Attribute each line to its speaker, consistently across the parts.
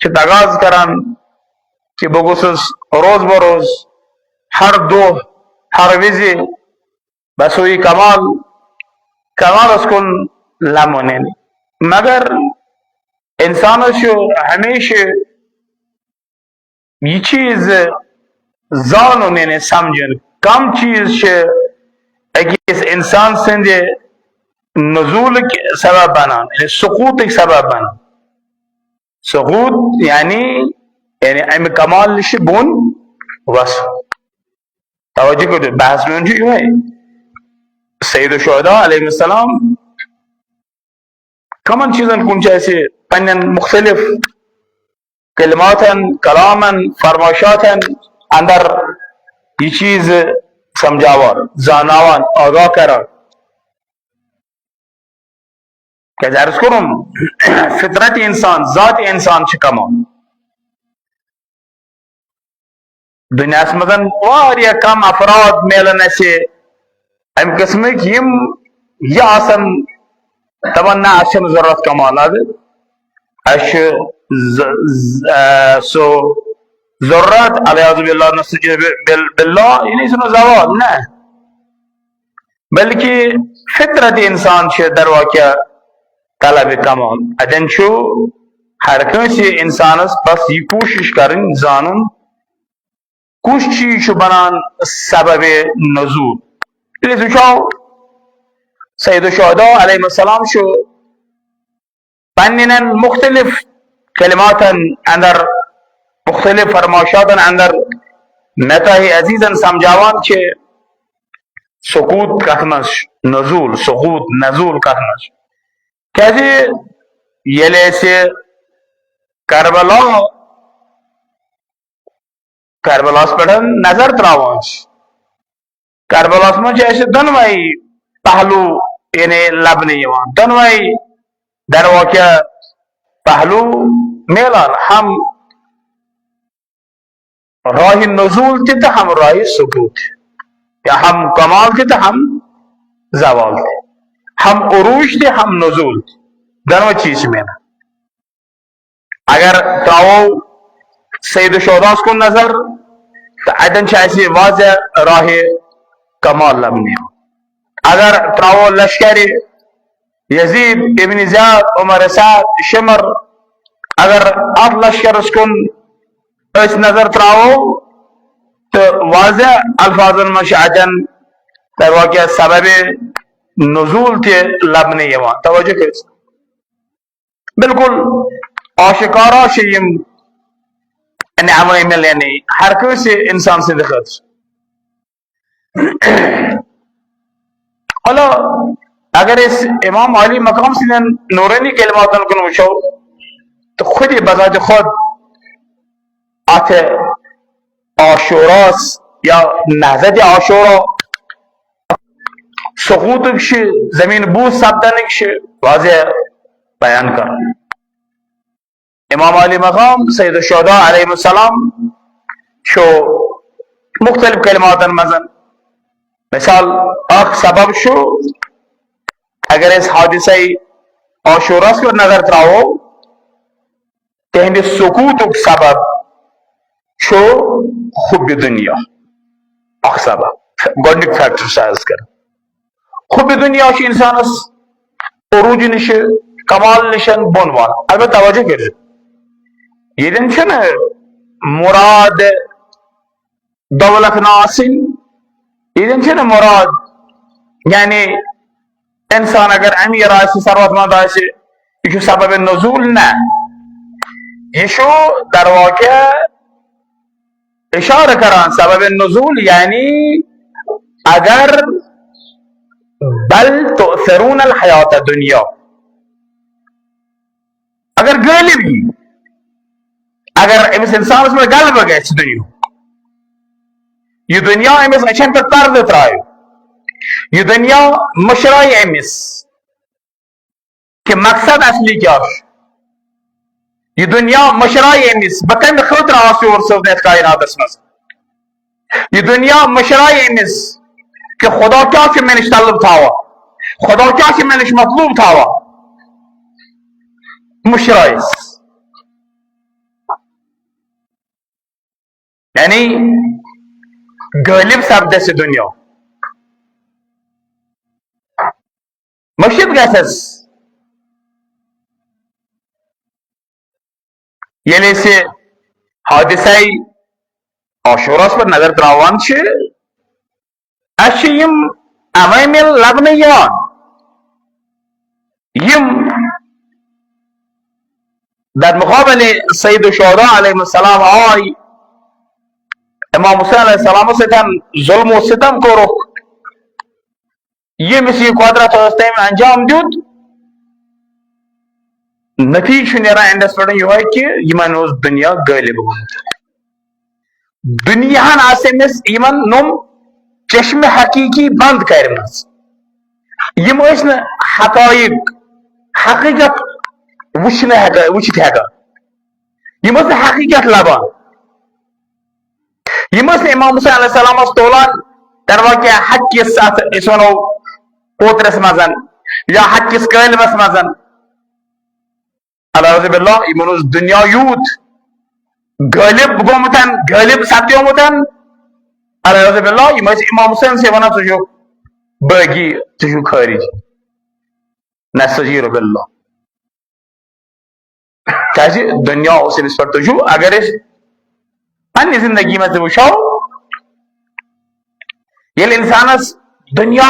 Speaker 1: कि तगाज करान कि बह गोसुस रोज बरोज हर दो हर विजि बसोई कमाल कमालस कुन लमन मगर इंसान हमेशा यह चीज जानन यानी समझन कम चीज अकिस इंसान सद नजूल सबब बनान यानी सुकूत सबब बनान सुकूत यानी अमि कमाल नश बोन वस तवज्जो करो बहस में है सैयद शुहदा अलैहिस्सलाम कमन चीजन कुन पन्न मुख्तलिफ कलमातन कलामन फरमाशातन अंदर यह चीज समझावान जानावान आगाह करान क्या अर्ज करुम फितरत इंसान जात इंसान कमान दुनिया मजन वारिया कम अफराद मिलन अम किस्मक यह दपान ना जरूरत कमाल सो जरूरत बिल्ला यह जवाल ना बल्कि फितरत इंसान दरवाक्या तलब कमाल अतन हर कंस इंसानस बस यह कोशिश करें जानन कुछ चीज बनान सबब नजूल वो सैयद शुहदा अलैहिस्सलाम पन्न मुख्तलिफ कलिमातन अंदर मुख्तलिफ फरमाशातन अंदर नताह अजीजन समझावान सुकूत कथ मज नजूल सुकूत नजूल कथ मज क्या करबलास पे नजर त्रावान करबलास मज दोनवई पहलू यानी लबन दोनवई दरवाक्या पहलू मिलान हम राह नजूल तो हम राह सुकूत या हम कमाल तो हम जवाल थे हम उरूज थे हम नजूल दोनों चीज में अगर त्रावो सैयद शुहदास को नजर तो अतन वाज राह कमाल लबन अगर त्रावो लश्कर यजीद इब्न ज़ियाद उमर साद शिमर अगर अत लश्कर कुन नजर त्रावो तो वाज अल्फाजन मज अतन दरवाक्या सबब नजूल ते लबन तवज्जो कर बिल्कुल आशिकारा नाम मिल हर कंस इंसान सद खत हलो अगर इमाम अली मकाम सदन नूरानी कलमातन कुन वो तो खुद बजात खुद अत आशूरास या नहजत आशूरा सुकूत जमीन बूज सपदन वाज़ेह बयान कर इमाम अली मकाम सैयद शुहदा अलैहिस्सलाम मुख्तलिफ कलमातन मजन मिसाल अख सबब अगर हादिसा आशूरा को नजर त्रावो तहद सुकूत सबब खुब दुनिया अख सबब गोडनिक फैक्टर अर्ज कर खुब दुनिया इंसानस उरूज नश कमाल नशन बोन वाल अलबत्ता तवज्जो कर मुराद दौलत ना ये मुराद यानी इंसान अगर अमीर सरवतमंद यह सबब नजूल ना यह दरवाक्या इशारा करान सबब नजूल यानी अगर बल तुअसिरून अल हयात दुनिया अगर गालिब अगर अमिस इंसान में गलब गए यह दुनिया अमिस अचन पे पर्द त्रायो यह दुनिया मशराई अमिस कि मकसद असली क्या यह दुनिया मशराई अमिस बह कम खुद सोच कायनात मज यह दुनिया मशराई अमिस कि खुदा क्या मे नश तलब थावा खुदा क्या मे नश मतलूब थावा मुशराइस यानी गालिब सपदस दुनिया मशीद गस ये हादसा आशूरस पर नजर त्रावान अवामिल लबन यम दर मुकाबले सईद शुहदा अलैहिस्सलाम आय इमाम हुसैन अलैहिस्सलाम से जुल्म व सितम कोरुक यमिस यह कुदरत अंजाम दुत नतीज नेरा एंडस पे यह कि यमन दुनिया गालिब दुनियाहन आसमिस यमन नम चश्मे हकीकी बंद कर यम हकाइक हकीकत वुचित हेकान यम हकीकत लबान यम इमाम हुसैन अलैहिस्सलाम तोलान तरवा क्या हक किस वनो पोतरस मजन या हक किस कलमस मजन अल्लाह यमन दुनिया यूत गालिब गोमुतन गालिब सत्योमुतन अल्लाह इमाम हुसैन से वन तुझु बागी तुझु खारिज नस्तजीर बिल्लाह क्या दुनिया उस पर तुझु अगर अन्य जिंदगी में वो ये इंसानस दुनिया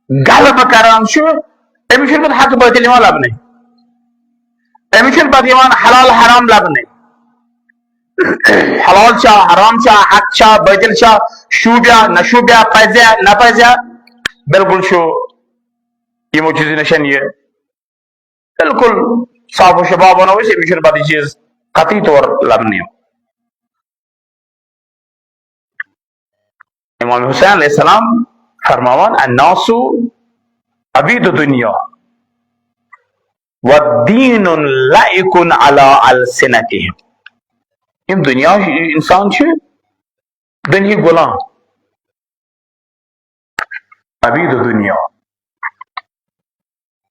Speaker 1: गलब करान अमिस हक बातिल लबन अमिस पे हलाल हराम लबन हलाल चा हराम चा हक चा बातिल चा शूब्या न शूब्या पजा न पजा बिल्कुल यमो चीज नशन ये बिल्कुल साफ शबाब वन अमिस पे चीज कतई तौर लबन इमाम हुसैन अलैहिस्सलाम फरमावन अन्नासु अबीद दुनिया वद्दीन लाइकुन अला अलसिनतिहिम इन दुनिया इंसान दुनिया गुलाम अबीद दुनिया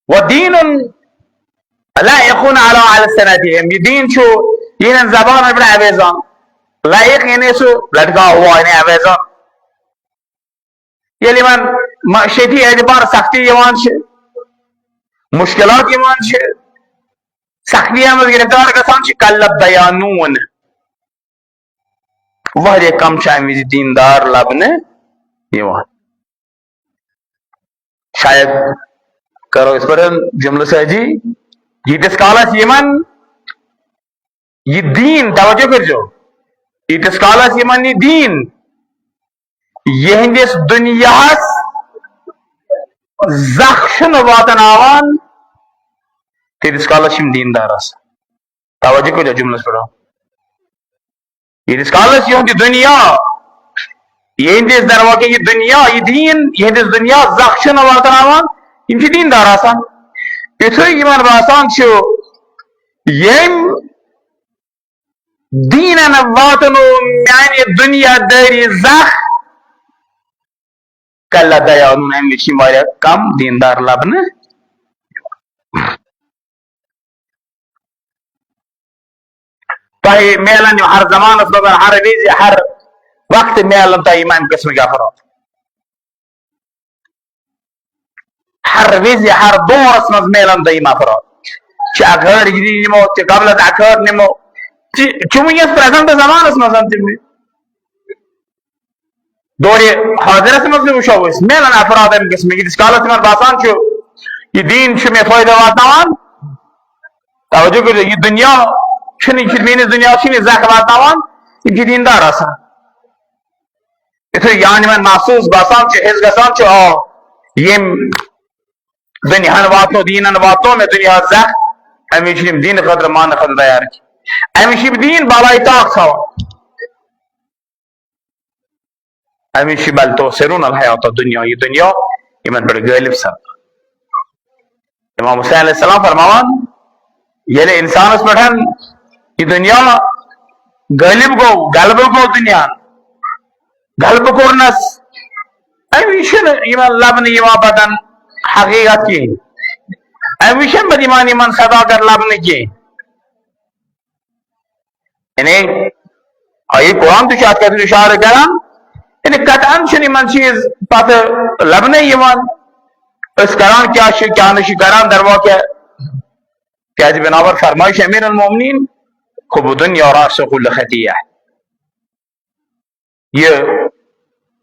Speaker 1: वद्दीन लाइकुन अला अलसिनतिहिम ये दीन ये जबान में अवेजान लाइक यानी लटका हुआ इन्हें अवेजान ये शती एतबार सख्ती मुश्किलात सख्ती गिरफ्तार गसान कल्लब बयानून वह कम अमि दीनदार लबन शायद करो इस पर जुमल सजी यीटिस कालस यमन ये दीन तवज्जो करजो यीटिस कालस यमन ये दीन यहंदिस दुनियास जख्शन वातनावान तीस कालस दीनदार तवज्जो कर जुमलस पे यीटिस कालस यहंद दुनिया यहंदिस दरवाके ये दुनिया ये दीन यहंदिस दुनिया जख्शन वातनावान यम दीनदार युथै यमन बासान यम दीनन वातनो म्याने दुनिया दारी जख कल्ला दयानून अमिस कम दीनदार लबन तह मेलन हर जमानस मज हर विज हर वक्त मेलन तह अमि किस्म अफराद हर विज हर दौरस मज मेलन तह अफराद अखर नमो कबल अखर नमो वस प्रेजेंट जमानस मज दौरे हाजिरस मज वो मेलन अफराद अमि किस्म यीटिस कालस बासान ये दीन मे फायदा वातान तवज्जो कर ये दुनिया मेनिस दुनिया जख वातान यम दीनदार युथै यान महसूस बासान हिज गसान यम दुनियान वातो दीनन वातो मे दुनिया जख अमिस दीन खतर मान खतर तैयार अमिस दीन बालाई ताक थवान अमिस बल तोसिरून अल हयात दुनिया ये दुनिया यमन पे गालिब सब इमाम हुसैन अलैहिस्सलाम फरमावन ये इंसानस पे ये दुनिया गालिब गो गलब गो दुनिया गलब कोरनस अमिस लबन पतन हकीकत कहें अमिस बद सदाकत लबन कहें ये कुरान तो शायद कहते इशारा करान यानी कतअन छन यमन चीज पत लबने यमन इस करान क्या नशि करान दरवा क्या बिनावर फरमाइश अमीर अल मोमिनीन खुब दुनिया रास कुल खतिया ये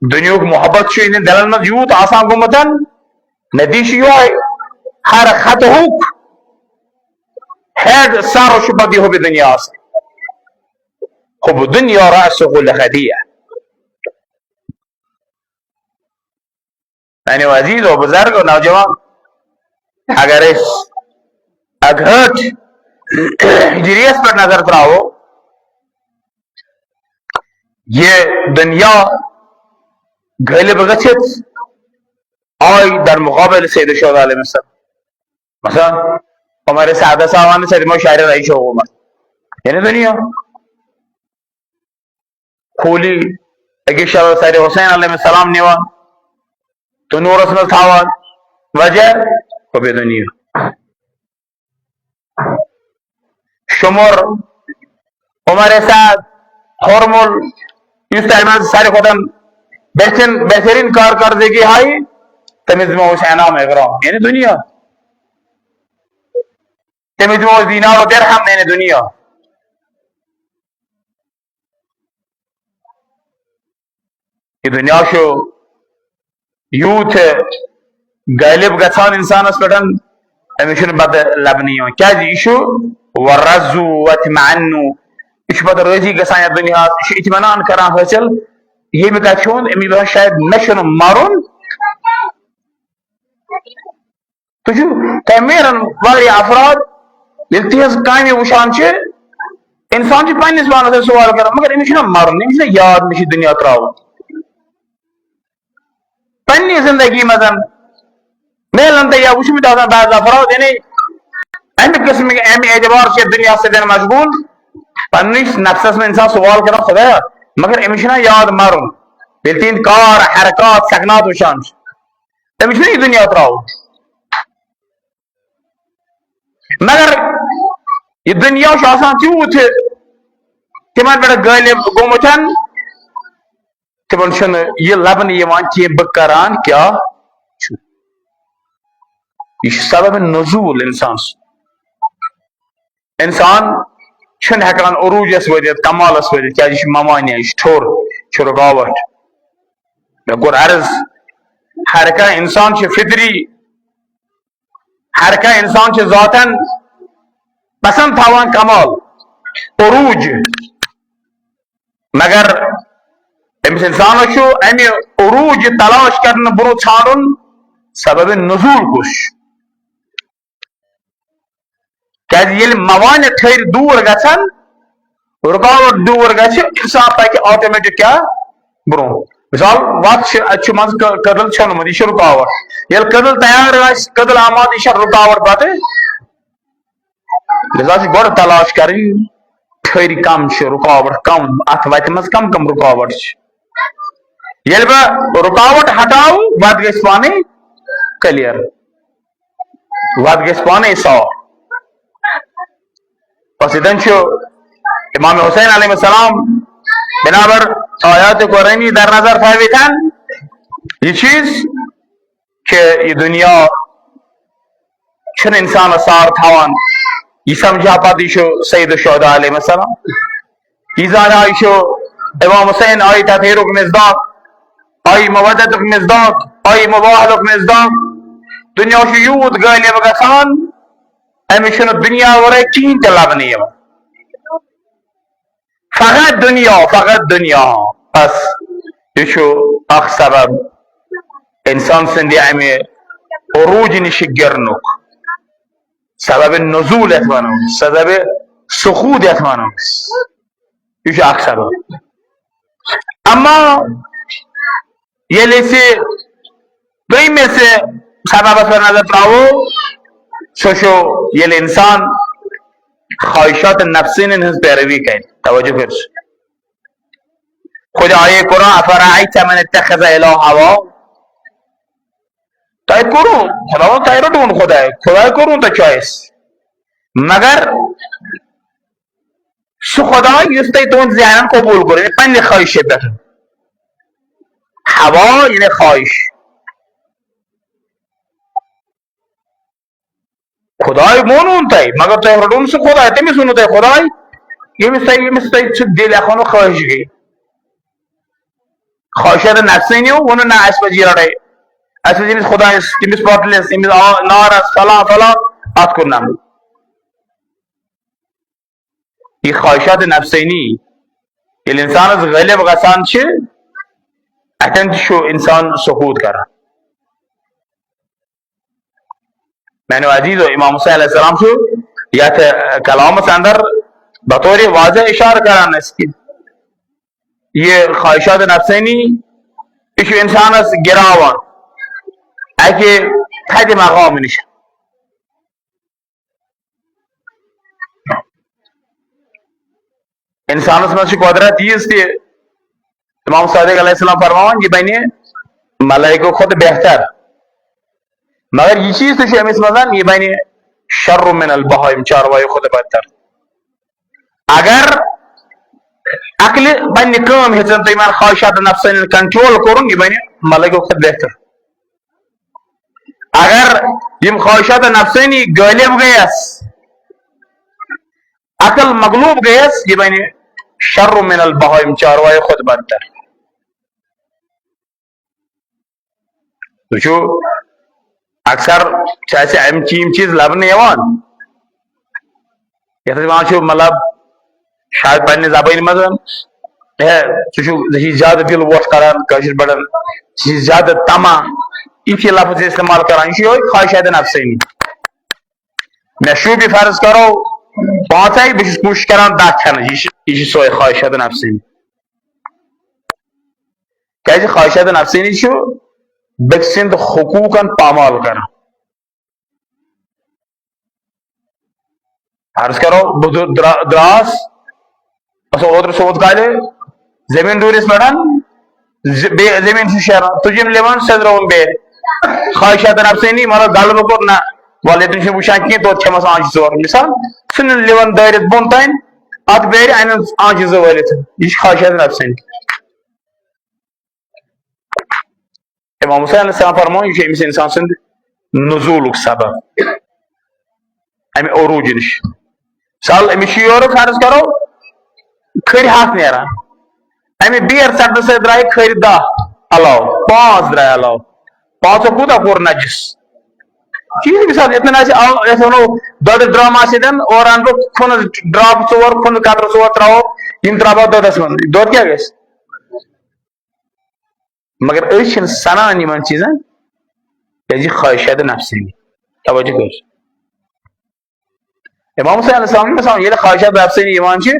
Speaker 1: दुनिया मोहब्बत इन दिलन मज यूत आसान गुमतन नतीश यो हर खत हुक हेड सारो शुबा दी हो दुनिया से खुब दुनिया रास कुल खतिया यानी अजीज और बुजुर्ग और नौजवान अगर इस अघट हिजरियत पर नजर कराओ ये दुनिया गलिब गछित आई दर मुकाबले सैयद शुहदा अलैहिस्सलाम मसलन हमारे सादा सामान से शायर रईस हो यानी दुनिया खोली अगिशा सैयद हुसैन अलैहिस्सलाम निवा तो नूरस में थावा वजह को भी दुनिया शुमर हमारे साथ हॉर्मोन इस टाइम सारे खत्म बेहतरीन कारकर्दगी हाई तमिज में हुसैना में यानी दुनिया तमिज में दीनार और दिरहम यानी दुनिया ये दुनिया शो यूथ गालिब गसान इंसान पे अमिशन बद लबनी क्या यू वर्रजू वतमअन्नु इश बद रोजी गसान दुनिया इत्मीनान करान हासिल ये में कथोन अमी बस शायद नशन मारुन तुझु तमीरन वाली अफराद यल्तिहस कामी वशान छे इंसान छ पन्निस बान से सवाल कर मगर अमी छ मारुन अमी छ याद मिश दुनिया त्राव पन्नी जिंदगी मदन मेलन या वश में दादा बाज अफराद यानी अमी किस्म के अमी एतबार से दुनिया से दिन मशगूल पन्निस नफ्स में इंसान सवाल कर खुदा मगर अमी छ याद मारुन बिल्तीन कार हरकत सकनात वशान अमी छ दुनिया त्राव मगर ये दुनिया तूत तिम पे गालिब गोमुतन तिमन यह लबन कह बह करान क्या यह सबब नजूल इंसान हेकान उरूजस वत कमालस वत क्या ममानिया यह ठोर रुकावट मे कोर अर्ज हर कह इंसान फितरी हर कह इंसान ज़ातन पसंद थावान कमाल उरूज मगर अमिस इंसान अमि उरूज तलाश करने ब्रो छाड़न सबब नुज़ूल कुछ क्या मवान थर दूर गन रुकावट दूर इंसान पक ऑटोमेटिक क्या ब्रो मिसाल वत मज कदल छनमुत यह रुकावट ये कदल तैयार कदल आमाद यह रुकावट पे लिजा गो तलाश कर थर कम रुकावट कम अत वत मज कम कम रुकावट ये बह रुकावट हटाऊ वत ग पाने क्लियर वत ग पाने साफ बस इतन इमाम हुसैन अलैहिस्सलाम बिनाबर आयात कुरानी दर नजर थाविथन यह चीज कि यह दुनिया इंसान सार थावान यह समझा पत यह सैयद शुहदा अलैहिस्सलाम यह जाना यह इमाम हुसैन आई तथहीरुक मिज़दाक आई मवद्दतुक मिज़दाक आई मुबाहलुक मिज़दाक दुनिया यूत गालिब गसान अमि दुनिया वर कहीं ते लबन फकत दुनिया बस यह सबब इंसान संद अमे उरूज नश गिरनुक सबब नुज़ूल यथ वनो सबब सुखूद यथ वनो यह सबब अमा ये दोमे से सबब पर नजर त्रावो सो ये इंसान ख्वाहिशात नफ्सिन हज पैरवी कर तवज्जो फिर खुद आये कुरान अफराअयत मन इत्तखज़ इलाहु हवाहु तय करूं खुदा तय रटून खुदा करूं तो चॉइस मगर सह खुदा युस तुम तुहद जहन कबूल कर पे ख्वाहिश पे हवा यानी ख्वाहिश खुदाई मोनून तुम मगर तुम रटून सह खुदाई तमिस वोनू तुम खुदाई यमिस तुम दिल एखोन ख्वाहिश गई ख्वाहिशात नफसानी वो ना अस पे रटे अस पे खुदायस तमिस पटलिस नारस फला फला अत कोर नम ये ख्वाहिशात नफसानी ये इंसान गलिब गसान अतन इंसान सकूत कर मैंने अजीज इमाम हुसैन अलैहिस्सलाम यथ कलाम अंदर बतौर वाज़ह इशार करान ये ख्वाहिशात नफसानी यह इंसानस गिरावान अके थद मकाम नश इंसानस मज कुदरत यीज इमाम सादिक अलैहिस्सलाम फरमान यह बने मलाइको खुद बेहतर मगर यह चीज तो अमिस मज यह बने शर्र मिनल बहाइम चारवायो खुद बदतर अगर अकल बन कम हेचन तुम ख्वाहिशात नफसन कंट्रोल कोरुन यह बने मलाइको खुद बेहतर अगर यम ख्वाहिशात नफसनी गालिब गयस अकल मगलूब गयस यह बने शर्र मिनल बहाइम चारवायो खुद बदतर तो अक्सर अम चीज लबन मतलब शायद पे जबान मज ज्यादा दिल वोट कर बड़न ज्यादा तमा ये लफ्ज इस्तेमाल करान ख्वाहिशात नफसानी मे शूब फर्ज करो पांच बस कोशिश करान 10 खन यह सोए ख्वाहिशात नफसानी क्या ख्वाहिशात नफसानी बक सिंद हुकूकन पामाल कर अर्ज करो द्रास ओतर सोत काले जमीन दूरिस मड़ान जमीन शेरान तुझम लिवान सदरवन बे ख्वाहिशात नफसानी मतलब गलबह कोर ना वाले तुम वुचान कह तो छमस आंच जोर मिसाल सन लिवान दारित बोन तान अत बेर अन आंच जो वलित यह ख्वाहिशात नफसानी इमाम हुसैन अलैहिस्सलाम फरमान यह अमिस इंसान सद नुज़ूल सबब अमे अरूज नश मिसाल अमिस योर फर्ज करो खर हाथ नेरान अमे बेर सटन सत द्राय खर 10 अलाव 5 द्राय अलाव 5 कूदा कोर नजिस चीज मिसाल इतना वो दद ड्राम और अन खुन ड्राप 4 खुन कतर 4 त्रो यम त्रा ददस मन दद क्या गस मगर सनान इन चीजन क्या ख्वाहिशात नफसानी तवज्जो कर इमाम हुसैन अलैहिस्सलाम ये ख्वाहिशात नफसानी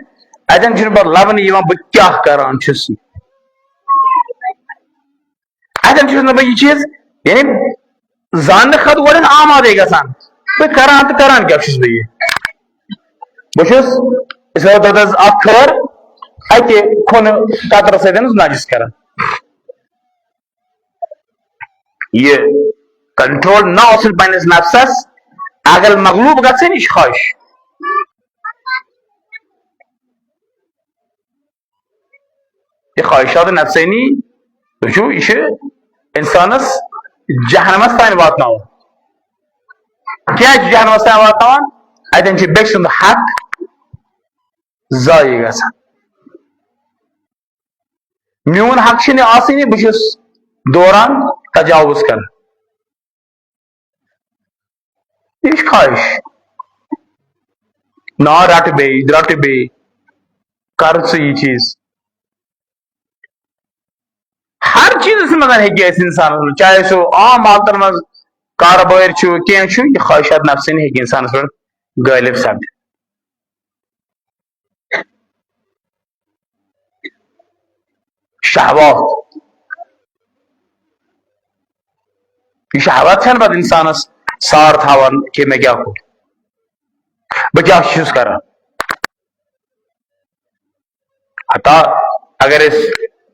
Speaker 1: अतन पे लबन बह क्या करान अतन बह यह चीज यानी जान खत गोन आमादे गसान बह करान तो करान क्या बह ददस खर अति खुन कतर सत नजिस करान ये कंट्रोल ना पन्नस नफ्सस अगर मगलूब गन यह ख्वाहिश यह ख्वाहिशात नफसानी तो यह इंसानस जहनमस तान वात क्या जहनमस तान वात अतन बेक सुंद हक जाय गसान म्यून हक आसनी बस दौरान तजावुज कर यह ख्वाहिश ना रट बे कर यह चीज हर चीज मज इंसान चाहे सो आम हालतन मज कारोबार कह यह ख्वाहिशात नफसानी इंसान पे गालिब सपद शहवात यह शहवत पे इंसानस सार थान कि मे क्या कोर बह क्या कर अता अगर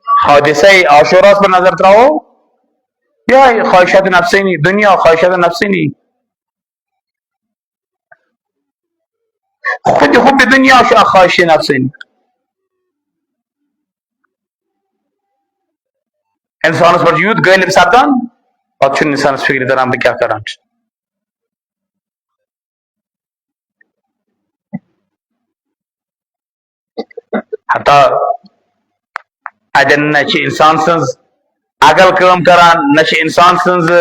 Speaker 1: हादिसा आशुरास पर नजर त्राओ यह ख्वाहिशात नफसानी दुनिया ख्वाहिशात नफसानी خود خوب دنیا شو خواهش نفسین इंसान पर यूथ गए सावधान और चुन इंसान फिक्र दराम क्या करा हता अदन न इंसान सज अगल कम करान न इंसान सज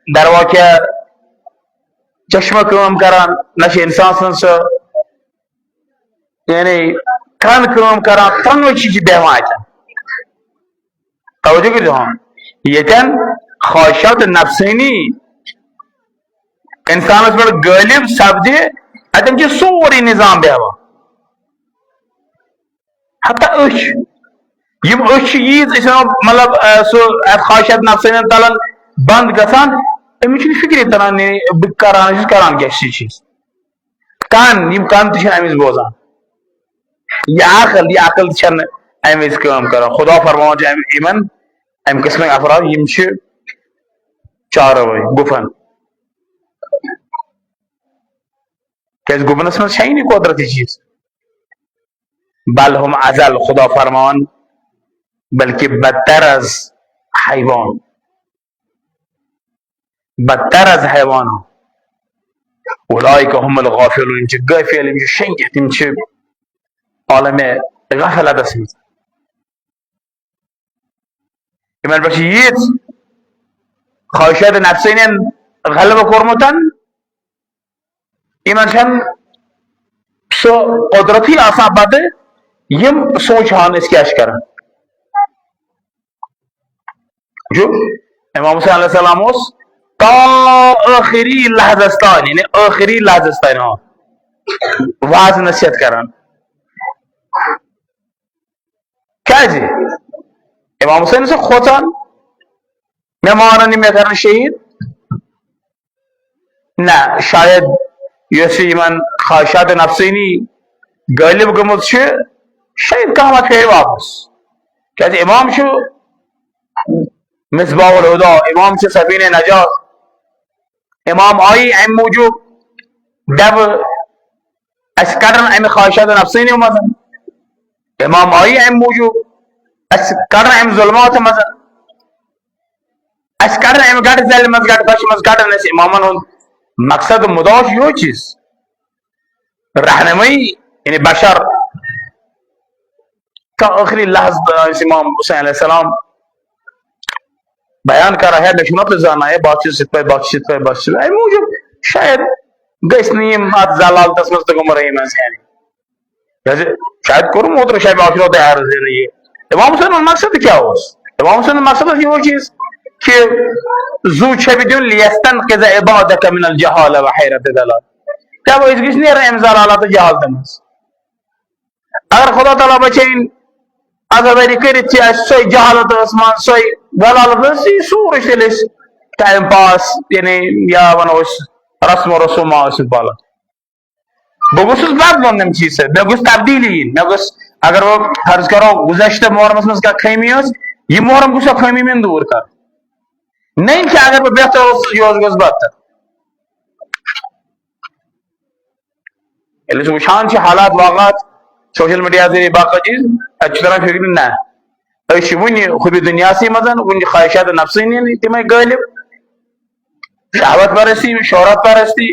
Speaker 1: दरवाजा चश्मा कम करान न इंसान सज यानी कान कम करान तनो चीज बेवा तवज्जो करो यन ख्वाहिशात नफसानी इंसान पर गालिब सपदि अतम सोरे निजाम बेवा हता यम यीज मतलब सह ख्वाहिशात नफसानी तलन बंद गसान अमिस फिक्र तरान बह करान क्या चीज कान यम कान तमिस बोजान यह अकल अमिस कर खुदा फरमान इन अम किस्म अफराद यम चारवै गुफन क्या गुफनस मज कुदरती चीज बल हम अजल खुदा फरमान बल्कि बदतर अज हैवान उलाइक हुमुल गाफिलून गाफिल शंगित आलम गफलतस मज इन पे यीज ख्वाहिशात नफसानियन गलबह कोरमुत इन सो कुदरती आसान पत यम सोचान क्या कर इमाम हुसैन अलैहिस्सलाम ता आखिरी लहजस तान यानी आखिरी लहजस तान वाज नसीहत करान क्या इमाम हुसैन से खोचान मे मानन मे कर शहीद ना शायद इन ख्वाहिशात नफसानी गालिब गमुत शायद कह फे वापस क्या इमाम मिसबाहुल हुदा इमाम सफीन नजात इमाम आई अम मूजूब दब अस कड़न अम ख्वाहिशात नफसानी मज इमाम आई अम मूजूब अस कड़न अम जुल्मात मज अस कड़न अम गट जल मज गट बश मज कड़न अस इमामन मकसद मुदाश यो चीज रहनमई यानी बशर का आखिरी लहज इमाम हुसैन अलैहिस्सलाम बयान कर रहा है नशमत जाना है बातचीत मूजूब शायद गत जलाल तस्मस तगम रही मज शायद कुर मोतर शायद आखिर तैयार ये इमाम हुसैन मकसद क्या हो इमाम हुसैन मकसद यो चीज कि जू छब दिन लियस्तन क़िज़ इबादक मिनल जहाल व हैरत दलाल क्या वो इस गिसने रहे इमज़ाल आला तो जहाल तमस अगर खुदा ताला बचें अगर वरी करित सोई जहालत आसमान सोई दलालत सी सूर चलिस टाइम पास यानी या वनो रस्म रसूमा बाला बहुत बदल नम चीज मे गुस तब्दीली मे गुस अगर वो फर्ज करो गुज़श्ता मुहर्रम मज क्या खमी यह मुहर्रम गुस खमी में दूर कर नहीं कि अगर वो बेहतर यह गुस बदतर वुचान हालात वाक़ात सोशल मीडिया जरिए बाकी चीज अच्छी तरह फिक्र ना वन खुब दुनियासी मजन वन ख्वाहिशात नफसानी तम गालिब शहवत परस्ती शोहरत परस्ती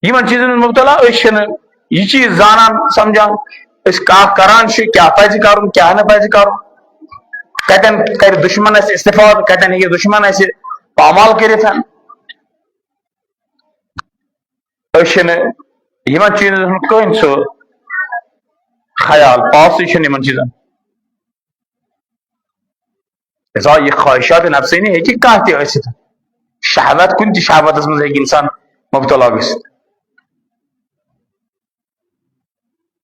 Speaker 1: इन चीजन मुबतला यह चीज जानान समझान करान क्या पज कर क्या न पज कर कतन कर दुश्मन इस्तेफाद कतन हे दुश्मन पामाल कर चीजन कहीं सह ख्याल पास इन चीजन यह ख्वाहिशात नफसानी हे कह शहवत कुन शहवत मज इंसान मुबतला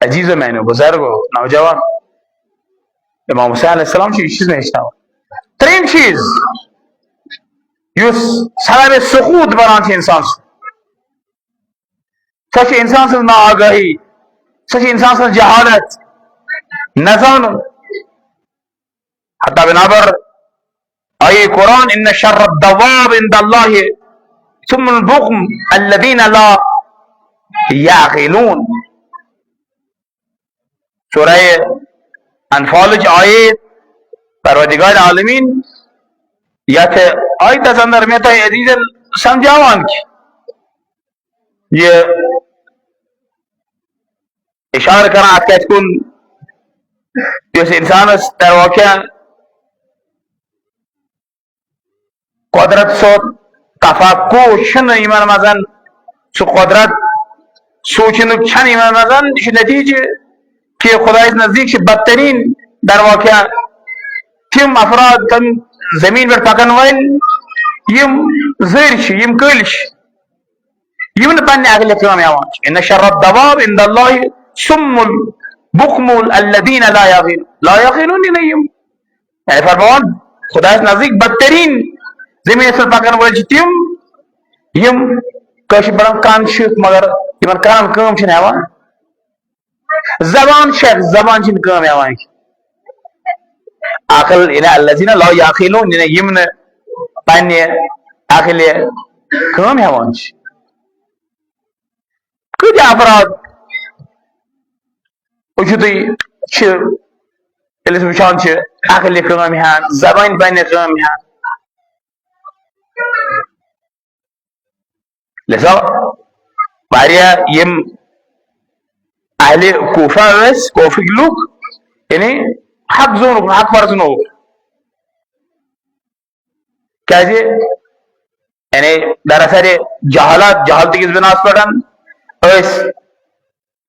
Speaker 1: अजीज़ो मैनो बुजुर्गो नौजवान इमाम हुसैन अलैहिस्सलाम चीज हेचन त्रीन चीज सबब सुकूत बनान इंसान सह इंसान सज ना आगाही सह इंसान सज जहालत न जान हत्ता बिनाबर आई कुरान इन शर्र दवाब इंदल्लाहि सुम्मुल बुक्म अल्लज़ीना ला याकिलून सूरह अनफाल आयत परवरदिगार आलमीन यथ आयत अंदर में तो अजीजन समझावान कि ये इशारा कर अत कत कुन इंसानस तर वाक़या कुदरत सो तफक्कु छन यमन मजन सो कुदरत सोचनुक छन यमन मजन यह नतीजे कि खुदाइस नजदीक बदतरीन दर वाक़या तम अफराद तम जमीन पे पकन वल यम जर यम कल यम पन्ने अगले काम यवान इन शर्र दवाब इंदल्लाह सुम्मुल बुकमुल अल्लदीन ला यकीलून यम यानी फरमान खुदाइस नजदीक बदतरीन जमीन पे पकन वल तम यम कश बड़न कान मगर यमन कान काम यवान जबान शेख जबान काम यवान अकल इन अल्लज़ीना ला याक़िलून यम न पन्ने अकल काम हवान कत अफराद वुचु तुम वुचान अकल काम हान जबान पन्ने काम हान लिहाजा वारिया यम अहले कूफा कोफिक लूक यानी हक जोन हक फर्जन हो क्या यानी दरअसल जहालत जहालत किस बिनास पड़न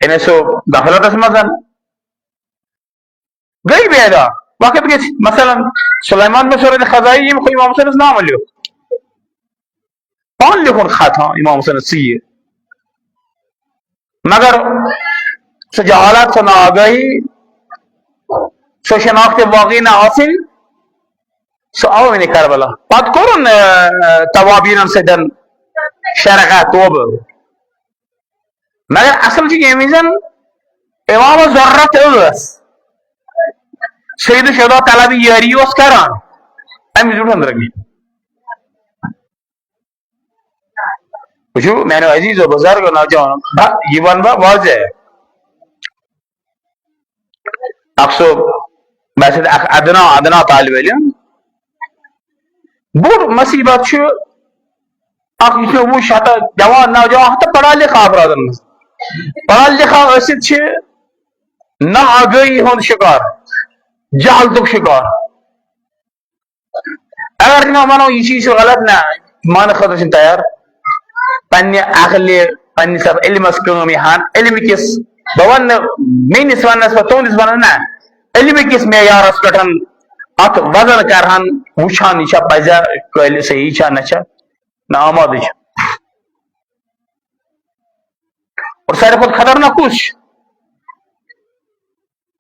Speaker 1: यानी सो गफलत मजन गई बेदा वक्त गई मसलन सुलेमान में सूरत खजाई में कोई इमाम हुसैन नाम लियो पान लिखुन खाता इमाम हुसैन सी मगर सो जहालत सो ना गई सो शनाख्त वाकई ना हासिल सो आओ इन करबला पत कोरन तवाबीन सदन शरका तोब मगर असल यमिजन इमाम जरूरत सईद शुदा तलब यारी करान अमि जुटन रगी वुचु मैंने अजीज बुजुर्ग नौजवान यह वन बह वाज अक्सो वैसे अदना अदना तालिब इल्म बोड़ मुसीबत वो हत जवान नौजवान हत पढ़ा लिखा अफरादन मज पढ़ा लिखा ना आगही हूं शिकार जहालतुक शिकार अगर ना मनो यह चीज गलत ना मान खत तैयार पन्ने अकल पन्निस इल्मस काम हान इल्म किस बह वन मेनिस वनस तुंदिस वन ना इल्म किस मेयारस पे अत वजन करहन वुचान यह पजा कल सही ना आमाद और सारे खुद खतरनाक कुछ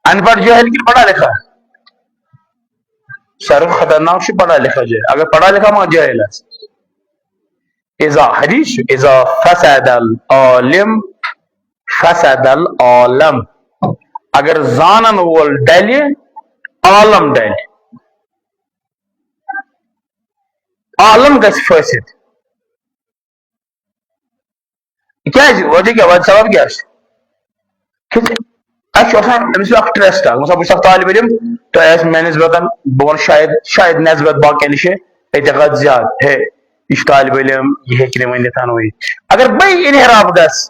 Speaker 1: अनपढ़ जाहिल कि पढ़ा लिखा सारे खतरनाक पढ़ा लिखा जाए अगर पढ़ा लिखा मा जाहिल इज़ा हदीस इज़ा फसदल आलिम फसदल आलम अगर जानन वोल डले आलम डल आलम गस फसिद क्या वजह क्या वजह सबब क्या अमिस ट्रस्ट बह तालब इलम तो मे नस्बत बह शायद शायद नस्बत बाकी नश एतकत ज्यादा है यह तालब इलम यह हे वनित अगर बे इनहराफ गस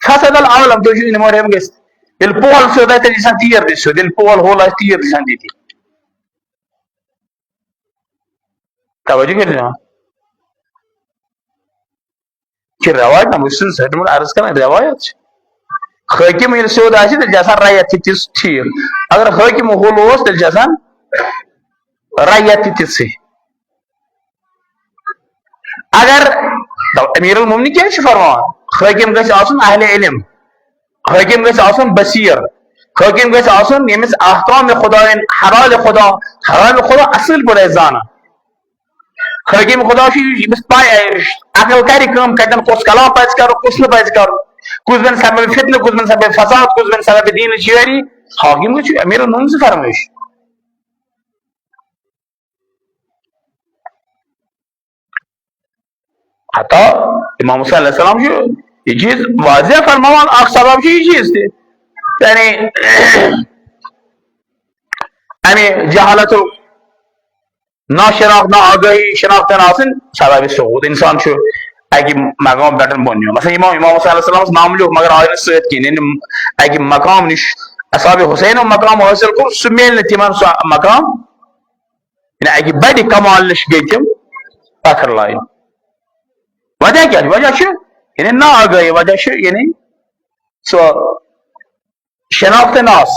Speaker 1: फसदल आलम तो इनहराफ गस ये पोल सोद तीर दिल पोल होल तीर दी तवज्जो कर रवायत ना मुझसे अर्ज कर रवायत हाकिम ये सोद रैयत ठीक अगर हाकिम होल तेल रैयत ति अगर अमीरुल मोमिनीन क्या फरमान हाकिम गस अहले इल्म हाकिम गस बसीर हाकिम गस यमिस अहकाम खुदा हलाल खुदा हराम खुदा असल पे जाना हाकिम खुदा अकल कर कतन कुछ कलाम पज कर कुछ पज कर कुछ बन सबब फितन कुछ बन सबब फसाद कुछ बन सबब दीन जारी हाकिम अमीरुल मोमिनीन से फरमाइश हता इमाम हुसैन अलैहिस्सलाम ये चीज वाजिया फरमावान आख सबब ये चीज थे यानी अमे जहालत ना शनाख्त ना आगाही शनाख्त आसन सबब सूद इंसान अकि मकाम पे बन मसलन इमाम हुसैन नाम लिख मगर आय सह अकि मकाम नश असाब हुसैन मकाम हासिल कर सह मिल तिमन सह मकाम अकि बड़ कमाल नश गई तम पत्थर लाइन वजह क्या वजह यानी ना आगाही वजह यानी सह शनाख्त नास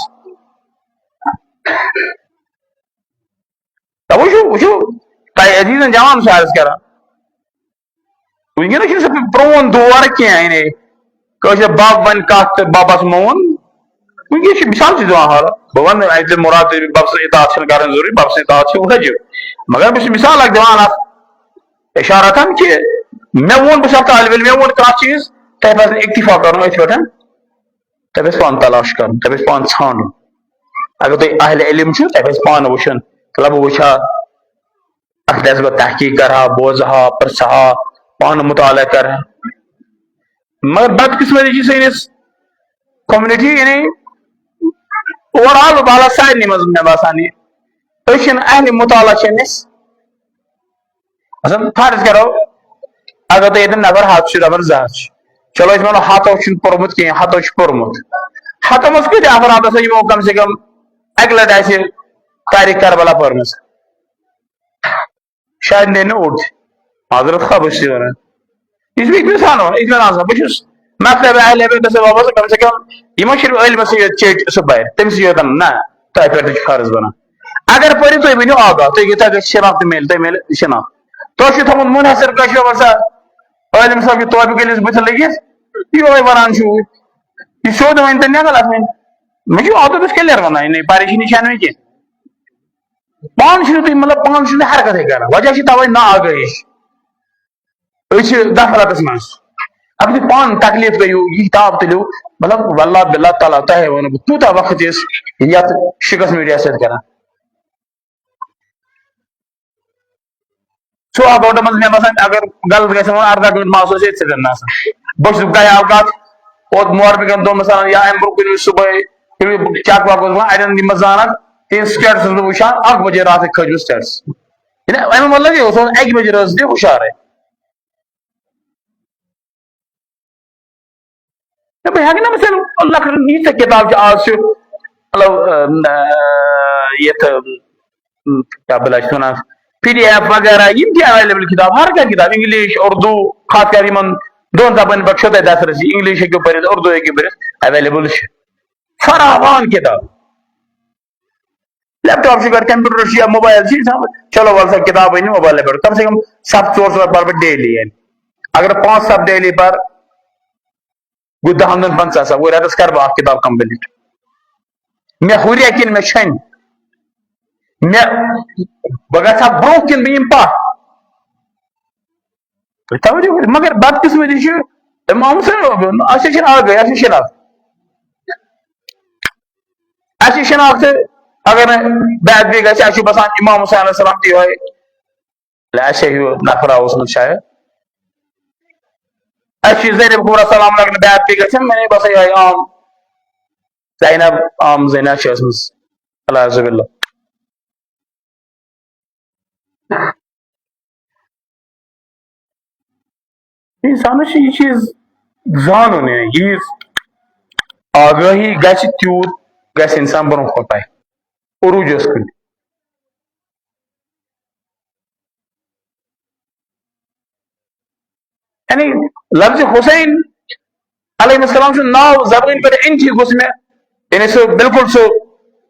Speaker 1: तो वो अजीजन जवान अर्ज कर वनकस प्रोन दौर कह बब वन कत बबस मोन वनकस मिसाल दिवान हालत बह वन अत मुराद बब सज इतात कर जरूरी बब सज इतात वाजिब मगर बह मिसाल दिवान अत इशारतन कि मे वोन बह तालिब इल्म मे वोन कह चीज तह पे इक्तिफा कर अथ पे तह पे पान तलाश कर तह पे पान छान अगर तुम अहल इल्म तह पे पान वुन तलब वुछा अत बह तहकीक कर बोजहा परसहा पान मुताला कर मगर बदकिस्मती सैनिस कम्युनिटी यानी ओवरऑल बाला सारे मज मे बासान अहल मुताला चनिस फर्ज करो अगर तुम ये नफर हथ नफर जह चलो वो हथो पोर्मुत कह हथो पोर्मुत हथो मज कत अफराद यमो कम से कम अक लट तारीख करबला पर्म शायद ने उठ माजरत खा बस वन यह मिसाल बस मतलब अहल वापस कम से कम यमो इलम चेट सह बर तमिस योतन ना तह पे फर्ज बना अगर पर तुम वो आगाह तुम शनाख्त मिल तुम मिल शनाख्त तुम थोमुत मुनहसर कशो वर्षा इलम साहब तोहफे गलिस बुथ लगित ये वन यह सोद वन तो नकल अत मे आदत क्लियर वन परेशानी छे कह पान तुम मतलब पान हरकत कर वजह तवे ना आगाही दफरतस मज अगर तुम पान तकलीफ गो यह ताब तुलो मतलब वल्ला बिल्ला तला तह वन कूत वक्त ये शिकस मीडिया सर सो अबाउट मज मे बसान अगर गलत ग अर्धा गंट मास बस गया कत और मोर दोन मिसाल या अम ब्रोह सुबह चक वक अड़न यम जानक तीन स्टेटस वुचान 1 बजे रात खज स्टेटस अमे मतलब ये 1 बजे रोज दे हुशार बह हेक ना मिसाल लख यीत किताब आज मतलब ये क्या बला वन PDF वगैरह यम अवेलेबल किताब हर क्या किताब इंग्लिश उर्दू खास कर इन दोन जबान पे छो दसरस इंग्लिश हेको पर उर्दू हेको पर अवेलेबल फरावान किताब लैपटॉप कर कंप्यूटर या मोबाइल चलो वल सा किताब वन मोबाइल पे कम से कम 7 पर डेली अगर 5 सब डेली पर गो 10-50 वो रेतस कर बह किताब कंप्लीट मे हुरिया किन मे छन मे बह गा ब्रोह किन बह पा मगर बदकिस्मती इमाम आगे शनाख्त अगर बैद भी गि बसान इमाम हुसैन सलाम ती नफरा शायद ज़ैनब खुरा सलाम लगन बैद भी गन मैंने बस आम ज़ैनब आम ज़ैनब अल्लाह इंसान यह चीज जान यह आगाही गूत गस इंसान ब्रोह कुन पाए उरूजस कुन यानी लफ्ज हुसैन अलैहिस्सलाम नाव जबान पे इन गुस मे यानी सो बिल्कुल सो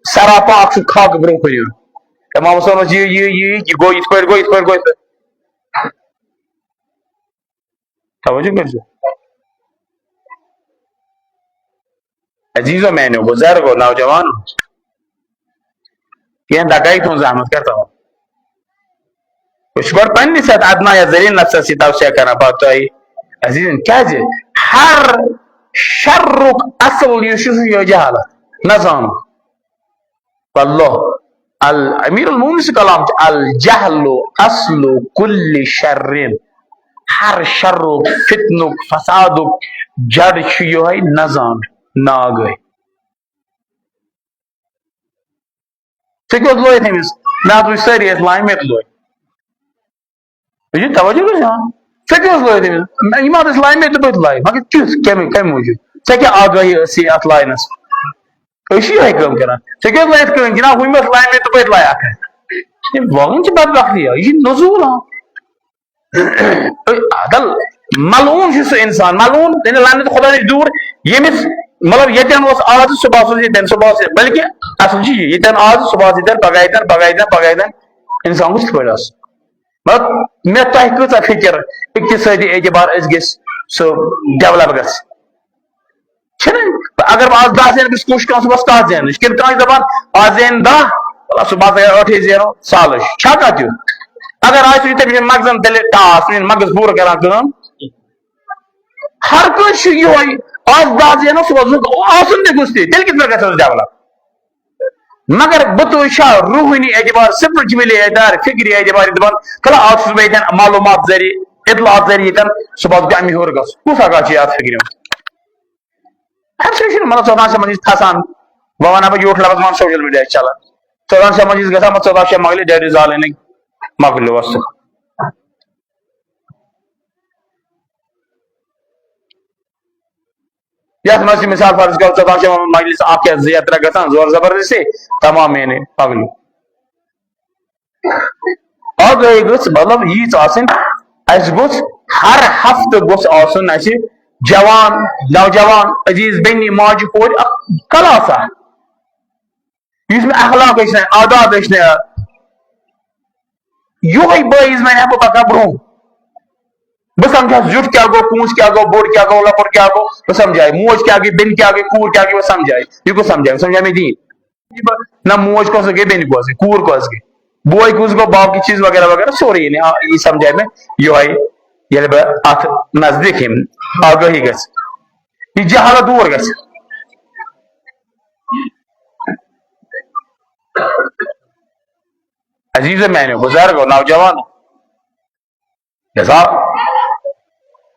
Speaker 1: सरापा खाक ब्रोह कुन इमाम हुसैन यह गो इत पे गो तवज्जो कर अजीजों मैंने बुजुर्गो नौजवान कह दगाई तुम जहमत करता हूँ कुछ गो पन्नी सत अदना या जरीन नफ्स से तवसिया करना बात आई अजीजन क्या हर शर्रुक असल ये जहालत न जानो वल्लाह अल अमीरुल मोमिनीन कलाम अल जहलु अस्लु कुल्ली शर्रिन हर शर्रुक फितनुक फसादुक जड़ ये नजान नागई लोत अमिस ना सारी लाइन मे लोत तवज्जो लोत अमिस लाइन मे बत लाय मगर तुथ कम मूजूब क्या आगाही अत लाइनस ये कर लायत जनाब हम लाइन मे बत लाय वगन बदबख्ती यह नजूल अदल मलून सह इंसान मलून लानत खुदा नश दूर यमिस मतलब यन आज सुबह सुबह बल्कि असल यन आज सुबह पगह इंसान कुछ मतलब मे तह कचा फिक्र इक्तसादी एतबार सह डेवलप ग अगर आज 10 जन कोशिश कर सुबह 10 जन कि दपान आज जेन 10 सुबह 8 जेनो साल छा कत अगर आज मगजन तेल टास मगज पूर कर हर कह आज 10 जेनो सुबह आसन गुस तेल कित डेवलप मगर बतौशा रूहानी एतबार स्पिरिचुअली एतबार फिक्री एतबार दपान कल आज बह मालूमात जरिए इतलात जरिए सुबह अम हर ग कुछ अगा फिक्र मतलब 14 मजीज खसान वह वन बह यूठ लफ्ज मान सोशल मीडिया चलान 14 मजीज ग 14 मगल डेड जाल मगल वस यथ मज मिसाल फर्ज कर 14 मजलिस अख यात्रा गसान जोर जबरदस्ती तमाम मेने पगल आगाही गो मतलब यीच गोस हर हफ्त गोस जवान नौजवान अजीज बेनी माज कोर क्लासा अखलाक आदाब ये बईज मैं हेको पका ब्रो बह समझा जुट क्या गो कूस क्या गो बोर क्या गो लपुर क्या गो वह समझाए मोज क्या गई बिन क्या गई कूर क्या गई वह समझाए यह को समझाए मैं दीन ना मोज कौस गई बिन कौस गई कूर कौस गई बोय कुछ गो बाप की चीज वगैरह वगैरह सोरी ये समझाए मैं ये अत नजदीक आगाही ग जहालत दूर ग अजीज मैंने बुजुर्ग नौजवान जैसा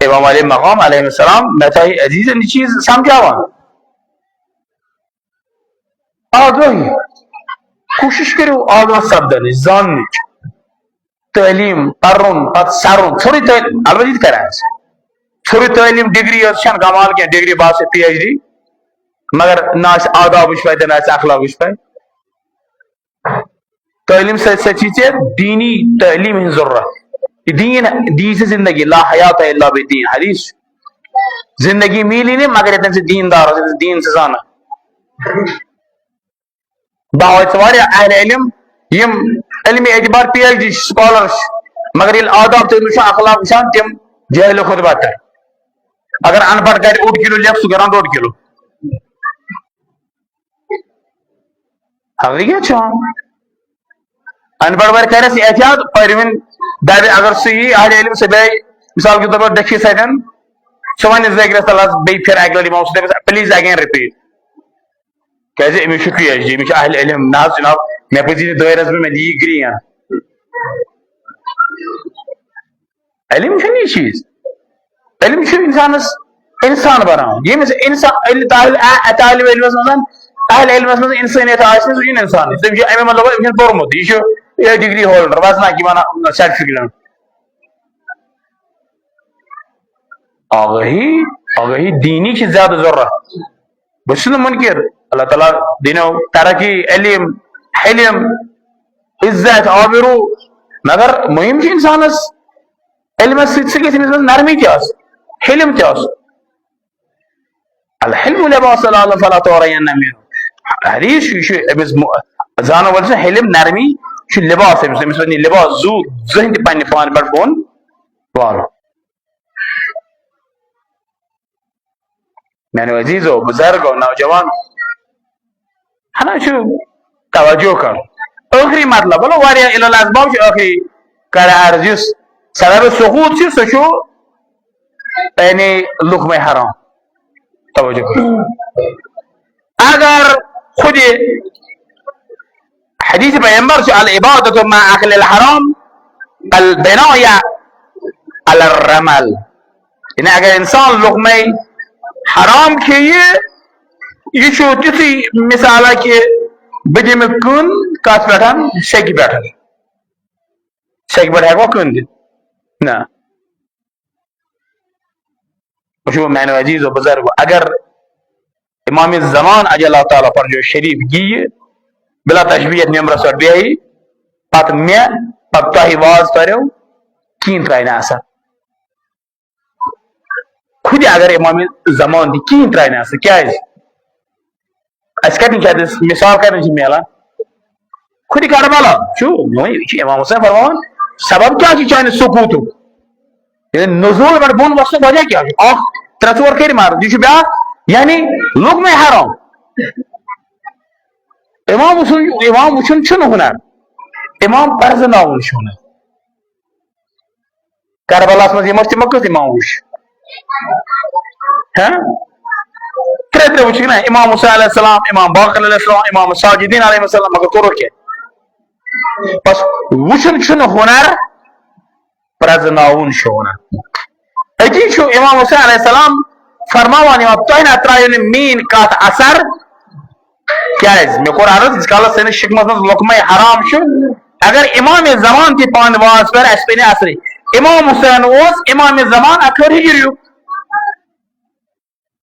Speaker 1: इमाम अली मकाम अलैहिस्सलाम मैं तो अजीज चीज समझावान आगाही कोशिश करो आगाह सपदन जान तालीम पर्न पत सरन थोड़ी अलबत् कर थोड़ी तालीम डिग्री कमाल क्या डिग्री बाद से PhD मगर ना आदाब पे ना अखलाक पे तालीम सची दीनी तालीम हज जरूरत दीन दी से जिंदगी ला हयात इल्ला बिदीन हदीस जिंदगी मिली नहीं मगर ये दीनदार दीन से जाना दावत अहल इल्म यम इल्मी एतबार PhD स्कॉलर्स मगर ये आदाब तुम अखलाक वुचान तम जहल खुद बदतर अगर अनपढ़ कर 1 किलो लेफ सह कर 1.5 किलो हकीकत अनपढ़ वर कर एहतियात परविन दबे अगर सह अहल इल्म सह बे मिसाल के तौर पर दखी सतन सह वन जगरस तल बे फिर अक लटि प्लीज अगेन रिपीट क्या अमिस PhD अमिस अहल इल्म ना जनाब मे पजी दायरस में दी ग्रीन इल्म यह चीज इल्म इंसानस इंसान बनान यमिस इंसान तालिब इल्मस मज अहल इल्मस मज इंसानियत आसि सह इंसान अमे मतलब अम पोर्मुत यह डिग्री होल्डर वजना कि वन सर्टिफिकेट आगाही दीनी की ज्यादा जरूरत बस मुनकिर अल्लाह ताला दिनो तरक्की इल्म हिल्म इज्जत आबरू मगर मुहिम इंसानस इल्मस नरमी हिल्म अल हिल्म लिबास फला तुरयन्न मिन्हु हदीस अमिस जान वल हिल्म नरमी लिबास अमिस लिबास जू जहन पे पान पे बोन वाल मैंने अजीजो बुजुर्गो नौजवान हना तवज्जो कर आखिरी मतलब बोलो वारिया इलल असबाब आखिरी कर अर्जिस सबब सुकूत सह यानी लुकमे हराम तवज्जो कर अगर खुद हदीस पैगंबर से अल इबादतु मा अकल अल हराम अल बिना या अल रमल यानी अगर इंसान लुकमे हराम खे यह ति मिसाला कि बह दिम कन कत पे सेक पे हेको कन दित ना वो मैंने अजीज बुजुर्ग अगर इमाम जमान अजल ताला पर जो शरीफ गी बिला तशबीह नम्रस और बेही पत मे पत तह वाज तरो कहीं त्राय असर खुद अगर इमाम जमान दी कहीं त्राय असर क्या मिसाल कतन मिलान खुद करबला इमाम हुसैन फरमान सबब क्या चान सकूत नजूल पे बोन वसन वजह क्या त्रे चोर कर मार यह ब्या यानी लोग में हराम इमाम वुन हुनर इमाम पर्जनावन हुनर करबलास मज तमो कस इमाम वुच त्रे वुच ना इमाम हुसैन अलैहिस्सलाम इमाम बाक़र अलैहिस्सलाम इमाम साजिदीन अलैहिस्सलाम मगर कोर क्या बस वुचन हुनर प्रजनावन हुनर अति इमाम हुसैन अलैहिस्सलाम फरमावान तुह ना त्रायो मीन कत असर क्या मे कोर अर्ज कल सन शिकमत लुकमे हराम अगर इमाम जमान ति पान वाज पर अस पे असर इमाम हुसैन इमाम जमान अखर हिजरियु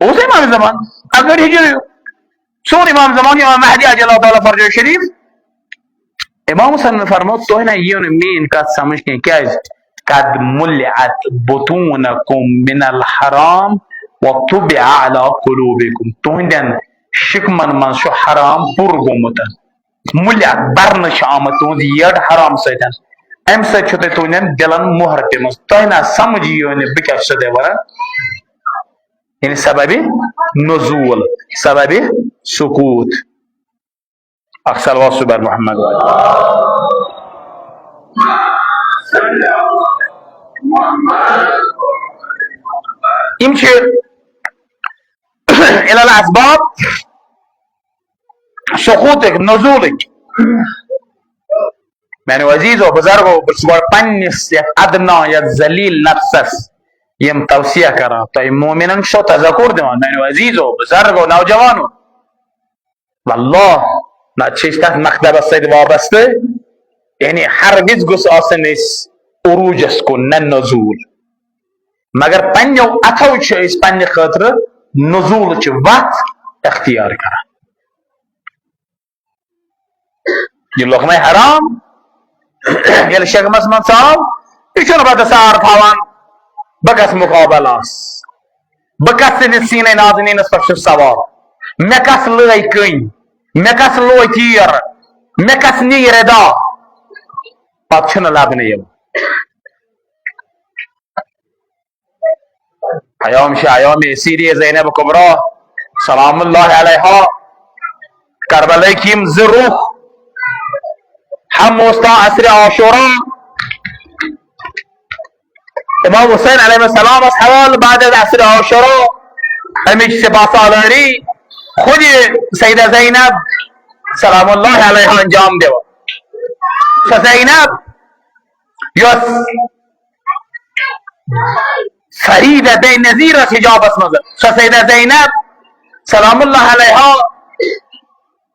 Speaker 1: इमाम जमान अखर हिजरियु सोन इमाम जमान इमाम महदी अजल ताला फरजो शरीफ इमाम हुसैन फरमो तुह ना ये मीन कत समझ क्या कद मुल्अत बुतूनकुम मिनल हराम वतुबिअ अला कुलूबिकुम तुहंदन शिकमन मन हराम पुर गोमुत मुल्अत बरन आमत तुहद यड हराम सतन अम सत तुहदन दिलन मोहर दिम तुह ना समझ यो बह क्या सद वन यानी सबब नजूल सबब सुकूत सलवात सुबर मोहम्मद इम इलल असबाब सुकूत नजूल मैंने अजीजो बुजुर्गो पन्निस अदना या जलील नफ्सस यम तवसिया करा तो मोमिनन शो तज़क्कुर दिवान मैंने अजीजो बुजुर्गो नौजवानो वल्लाह ना तथ मकदबस सद वाबस्ते यानी हरगिज गुस आसन उरूजस को न नजूल मगर पन्नो अथो पन्ने खतर नजूल वत अख्तियार कर यह लुकमे हराम ये शगमस मन साव यह पत सार थान बह गस मुकाबलास बह कस सीने नाजनीनस पे सवार मे कस लय कन मे कस लो तीर मे कस नीर दा पत लबन अयाम सीरी ज़ैनब कुबरा सलामुल्लाह अलैहा करबला की ज़रूह हम मोस्ता असर आशुरा इमाम हुसैन अलैहिस्सलाम हवाल बाद असर आशुरा अमिश सिपासालरी खुद सईदा ज़ैनब सलामुल्लाह अलैहा अंजाम देवा ज़ैनब फरीदा बे नज़ीर हिजाबस मज सईदा ज़ैनब सलामुल्लाह अलैहा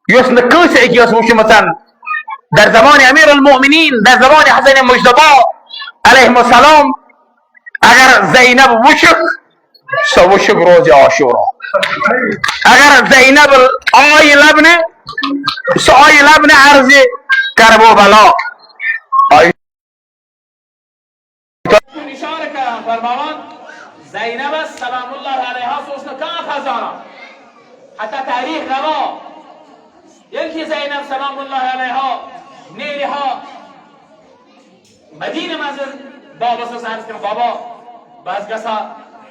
Speaker 1: यस न कंस अकि वुचमत दर ज़मान अमीर अल मोमिनीन दर ज़मान हसन मुजतबा अलैहिस्सलाम अगर ज़ैनब वुचक सो वुचक रोज़ आशूरा अगर ज़ैनब आय लबने सो आय लबने अर्ज करबो बला ज़ैनब सलामुल्लाह अलैहा सोचना कहाँ था जाना हता तारीख रवा यल्कि ज़ैनब सलामुल्लाह अलैहा नेहा मदीना मज़र बाबा से सार्स के बाबा बस गसा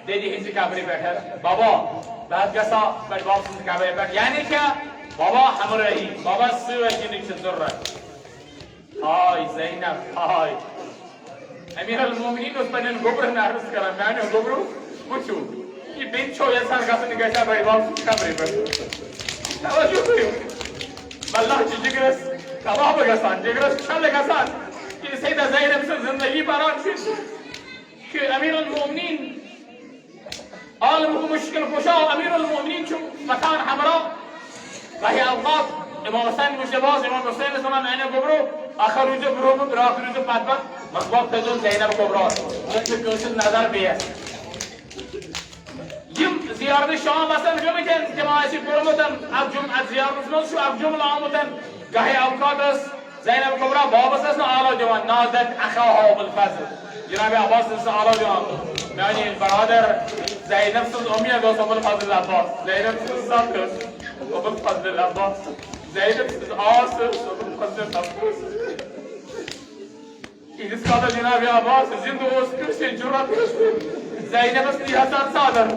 Speaker 1: दे दी हिंसी काबरे बैठा बाबा बस गसा बट बाबा से काबरे बैठ यानी क्या बाबा हम रही बाबा से जिन्हें चंदर रहा हाय ज़ैनब हाय अमीर अल मोमिनीन उस पर गोबर नारस करा मैंने गोबरू पूछू ये बेंचो ऐसा गसन गसा बट बाबा से काबरे बैठ तवज्जो करो अल्लाह की जिगरस कबाब गसान जिगरस चल गसान कि सईदा ज़ैनब से जिंदगी बरान से कि अमीर अल मोमिनीन
Speaker 2: عالم مشكل كشا أمير المؤمنين شو مكان حمراء وهي أوقات إمام حسين مشتباز إمام حسين زمان معنا قبره آخر روز برو براك روز بعد مقبض تجون زينب قبره مثل كوشت نظر بيه يوم زيارة الشام مثلا جمعتين جماعة برمتن أب جمعة زيارة مثلا شو أب جمعة عامتن وهي أوقات زينب قبره بابا سنا على جوان نادت أخاها بالفضل جناب عباس نسا على جوان يعني البرادر زينب الأمية دوست بالفضل العباس زينب الصدر وبالفضل العباس زينب العاصر وبالفضل العباس إذا كان جناب عباس زند وسكرش جرات زينب السياسات صادر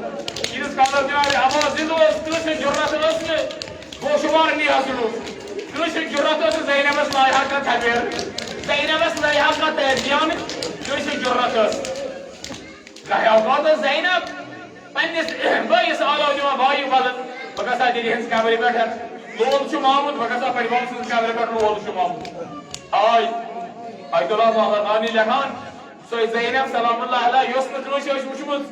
Speaker 2: إذا كان جناب عباس زند وسكرش جرات الأصل وشمار نياسلو كلش جرات زينب السلايها كتبير زينب السلايها كتبيان كلش جرات لا أوقات زينب پنس بایس آلا جمع بایی بدن بکسا دیدی هنس کابری بیٹھر لول شو محمود بکسا پریبام سنس کابری بیٹھر لول شو محمود آیت الله محمدانی لکان سوی زینب سلام الله علیه یوسف کنوش وشمود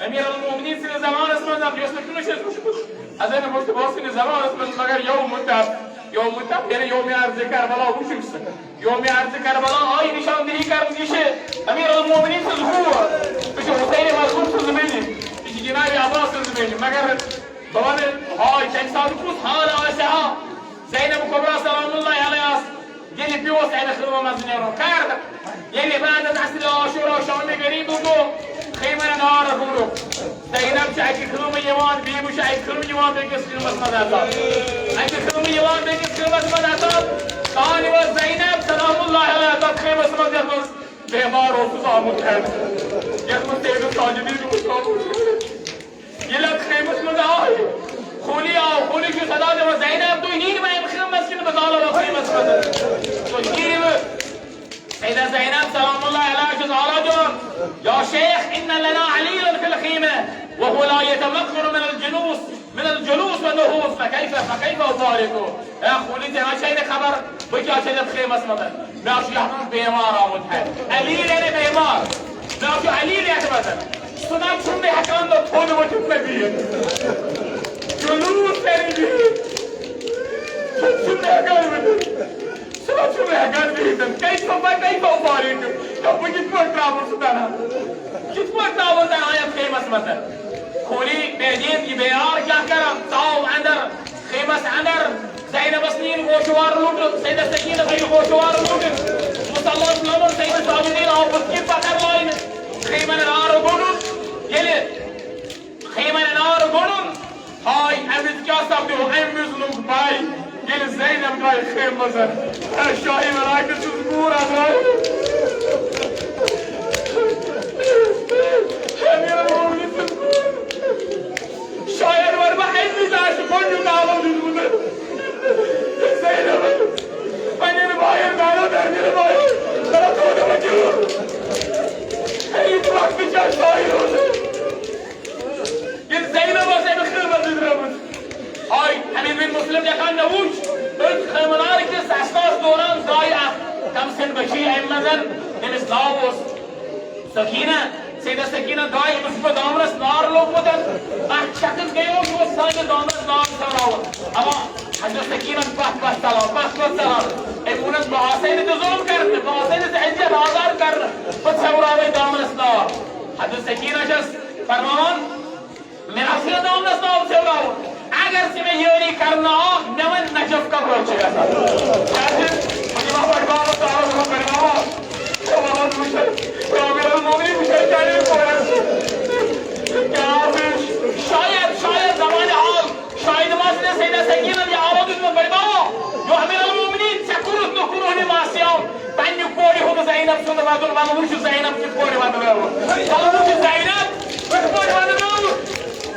Speaker 2: امیر المؤمنین سن زمان اسمندم یوسف کنوش وشمود از این مشت باسن زمان اسمند مگر یوم متب یعنی یومی عرض کربلا وشمس یومی عرض کربلا آی نشاندهی کرد نیشه امیر المؤمنین سن هو بشه حسین مظلوم سن زمینی جناب عباس الزبيدي مگر طبعا هاي كان صادقوس حال عائشة زينب كبرى سلام الله عليها يلي بيوس على خدمة مزنيرو كارد يلي بعد تحصل عاشورا شامي قريب وقو خيمة نار كورو زينب شايك خدمة يوان بيبو شايك خدمة يوان بيكس خدمة مدعطات أنك خدمة يوان بيكس خدمة مدعطات ثاني وزينب سلام الله عليها تد خيمة مدعطات بيمار وصوصا متحد يخمس تيدو ساجدين وصوصا يلك خيمة مدعاي خولي شو صداد وزينب تو ينين ما يبخيم مسكين بطالة وخيمة مدعاي تو ينين سيدة زينب سلام الله عليها جزء على جون يا شيخ إن لنا عليلا في الخيمة وهو لا يتمكن من الجلوس والنهوض فكيف أفارقه يا خولي تها شيء خبر بكي شيء بخيمة مدعاي ماشي يحمد بيمار ومتحد عليل يعني بيمار ماشي عليل يحمد سنات شمي حكام ده طول وجود نبيه جلوس تريجي شمي حكام ده سنات شمي حكام ده كيف أفارق طب كيف ترابل سدانا كيف ترابل ده آية خيمة مثلا خولي بيجين يبيار كيا كرم صاو عندر خيمة عندر زينب سنين غوشوار لوتن سيدة سكينة في غوشوار لوتن مصلى سلامر سيدة سامدين أو بسكين فكر لاين خيمة نار بونون يلي خيمة نار بونون هاي أمد كاسب دو أمز باي يلي زينب باي خيمة زر الشاهي مراكز تذكورة باي أمير المؤمنين تذكورة شاير وربا حيث داش كل يقابل جنوبه زينب أمير باير دارو درمير باير ترى تودا وجهه هي تروح بجاش باير يل زينب وزينب خيمة تضربن هاي حبيب المسلم يكان نوش قلت خيمة نارك لسه 16 دوران ضايعة كم سن بشيء مثلا نمس لاوس سكينة سيدة سكينة داي مصبح دامرس نار لوگ بدن شخص گئے کہ وہ سائن دامرس نار سراوا اما حضرت سكينة بحث سلام امونت بحاسين ظلم کرن بحاسين عزت آزار کرن بتصوراوی دامرس نار حضرت سكينة جس فرمان من اصل دامرس نار سراوا اگر سمه یوری کرنا نمن نجف کا بروچ گسا جاهز مجھے بابا بابا تعالی کو کرنا بابا مجھے امیر المؤمنین مجھے چاہیے شاید زمان حال شاید ماسنه سيدة سكينة دي عرضت من بيضاء يو امير المؤمنين سكرت نكونه ماسيام بان يكوري هو زينب سنة بعدون ما نقولش زينب تكوري ما نقوله ما نقولش زينب تكوري ما نقوله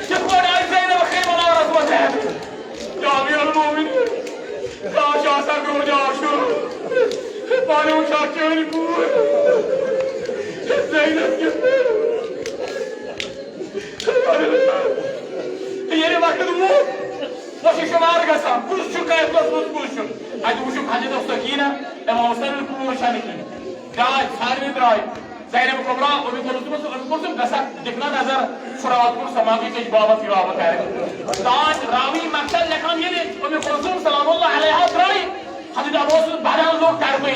Speaker 2: تكوري على زينب خيمة نار اسمها يا امير المؤمنين لا شاسر روجاشو بالو شاكيوني بور زينب يسمر یعنی وقتی مو وقتی شما رگسام پوش شو کایت پوش شو اگه وشو حاجه دستگیره اما مستند پوشانی کی دای ساری درای Zeynep Kubra, Umi Kulsum, Gasak, Dikna Nazar, Suravatpur, Samagi, Baba, Firava, Taj, Ravi, Maksal, Lekan Yeni, Umi Kulsum, Salamullah, Alayha, Trai, Hadid Abosu, Badan Lok, Karbi,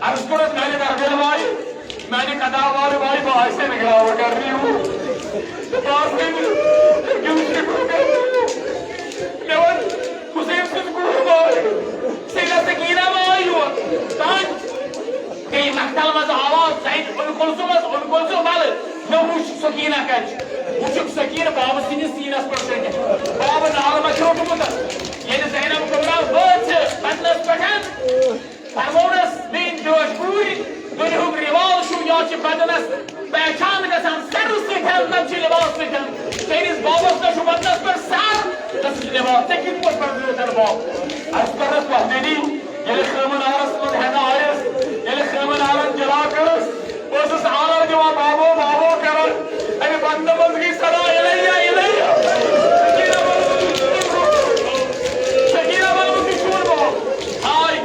Speaker 2: Arsturat, Mani, Kardelvai, Mani Kadavari, Vai, Sen, Grava, Karriu, Parfin, Never, Hussein, Kurbai, Sega Sekina, Taj, Kay Maktal was Awad, Said, Umi Kulsum, Namush Sakina Catch, Mushuk Sakina, Baba Sinas person, Baba Alamachomuda, Yen Zainab Kubra, Birds, Patnas Patan, Harmonas, Main George Buri, when you rival shoot Yachi Patanas, Bachaminas and Serusikan, Nachilibastikan, there is Baba Nashubatas per Sar, that's the about taking what per ball. As per us, what they need, Yelikaman Aras, Hanaris, Yelikaman Alan Jalakas. Versus Allah Java Babo Karan and Bandamazgi Sara Ilaya Shakira Babu Kishurbo. Hi,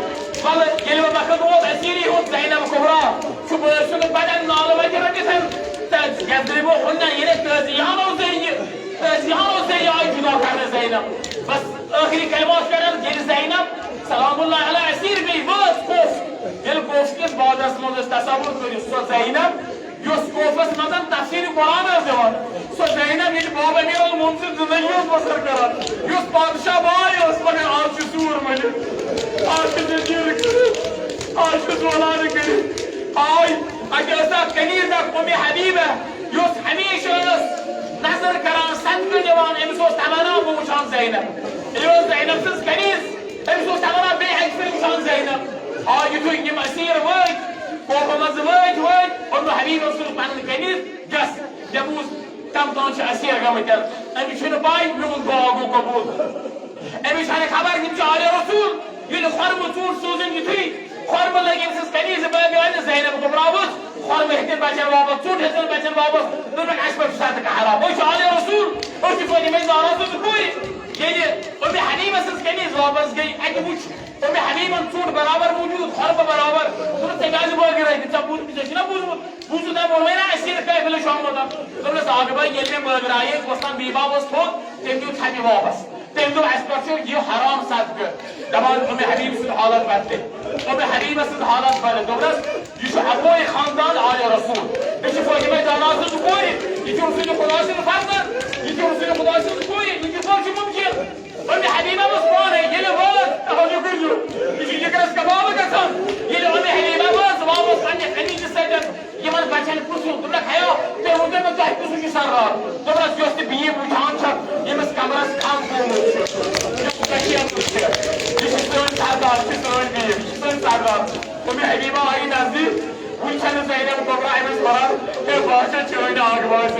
Speaker 2: well, Yellow Bakabo, Asiri, Zainab Kubra, Subversion of Badan, Nalamajan, that's Gadribo, Honda, Yano say, I do not have a Zainab. But Akhi Kalmas Karan, Zainab, Salamullah, Asir, be worth off. Yel Kofkes Badas Moses Tasabur, so Zainab, your Kofas Madan Tafsir Quran as the one. So Zainab, you Bob and your Munsis, the Yus was her Karan. You Parsha Boy, you spun an Archusur, I guess that Kenisa, Kumi Habiba, Yus Hamishas, Nasser Karan, Sankajavan, Emso Tamana, Mushan Zainab. It was Zainab's Kenis, Emso Tamana Bay Expression Zainab. Are you doing him a seer word? Performance word, or the Habib of Sultan Kenis? Just the most come down to a seer gamitel. And we should buy, we will go Kabul. And we shall cover him to Ali Rasul. You know, horrible tool, Susan, you three. Horrible against his Kenis, a baby, and the Zainab of Kabrawat. Horrible hidden by Jababa, two hidden by Jababa, the aspect of Santa Kahara. Which Ali Rasul, or you for the Mizar of the Kuri. Only Hanimas Kenis, Robbers Gay, and which only Haniman food, Barabar, Muju, Horba Barabar, who take as a burger, it's a good position of Buzu, when I see the Kabila Shomada, so let's talk about Yelim Burger, was some Biba was taught, they do Tani Robbers. They do aspect you haram Sadgur. The one from the Habibs in Holland birthday. From the Habibs in Holland birthday. You should avoid Khandan or your Rasul. If you forget the Nazar to go in, if you see the Khulasin Father, if you see the Khulasin to go in, if you watch him up here. When the Habiba was born, a yellow word, how you could do. If you get a Skababa, you know, the Habiba was almost and you said that you want to batch and push you to the hair, they will never die to see Sarah. Don't just be able to answer, you must come as calm. This is so sad, this is so deep, so sad. When the Habiba are in Aziz, we can say them for private bar, they watch a joint argument.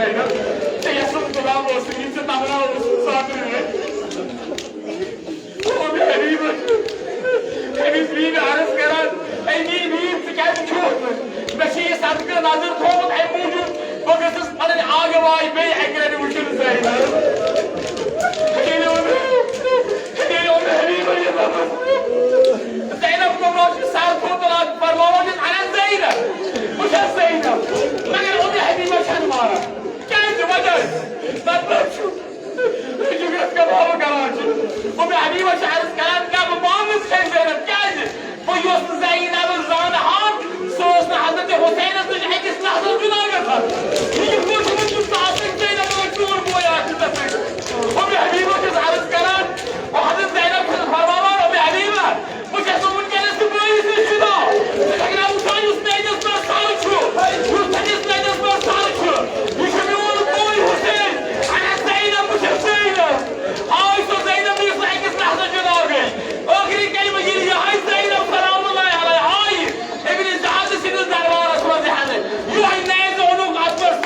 Speaker 2: They are so glad was in the Tamara was Saturday. He's being arrested and he needs to get killed. But she is something another thought and moved because this is an Agawai Bay and we should say. Zainab Kubra, South Portland, Parmon, and Zainab. What is Zainab? Look at all the heavy machine. Can't you imagine? That's not true. You get a garage. But the Habiba Shah's Karan Kab Bombs came there. For you to say never run hard, so as the Hazrat Hussein is the Hekis Nazar Junaga. You put him into something, they never do a boy after the thing. For the Habiba Shah's Karan, or Hazrat Zainab Shah's Harama, or the Habiba, which has someone can us to believe this, you know. The Habiba you stay just for solitude. You stay just for solitude. You should be one of the boy Hussein. And I say them, which is Zainab. How is the Zainab is like it's Nazar Junaga? Okay, can you hear your high Zainab? You are in the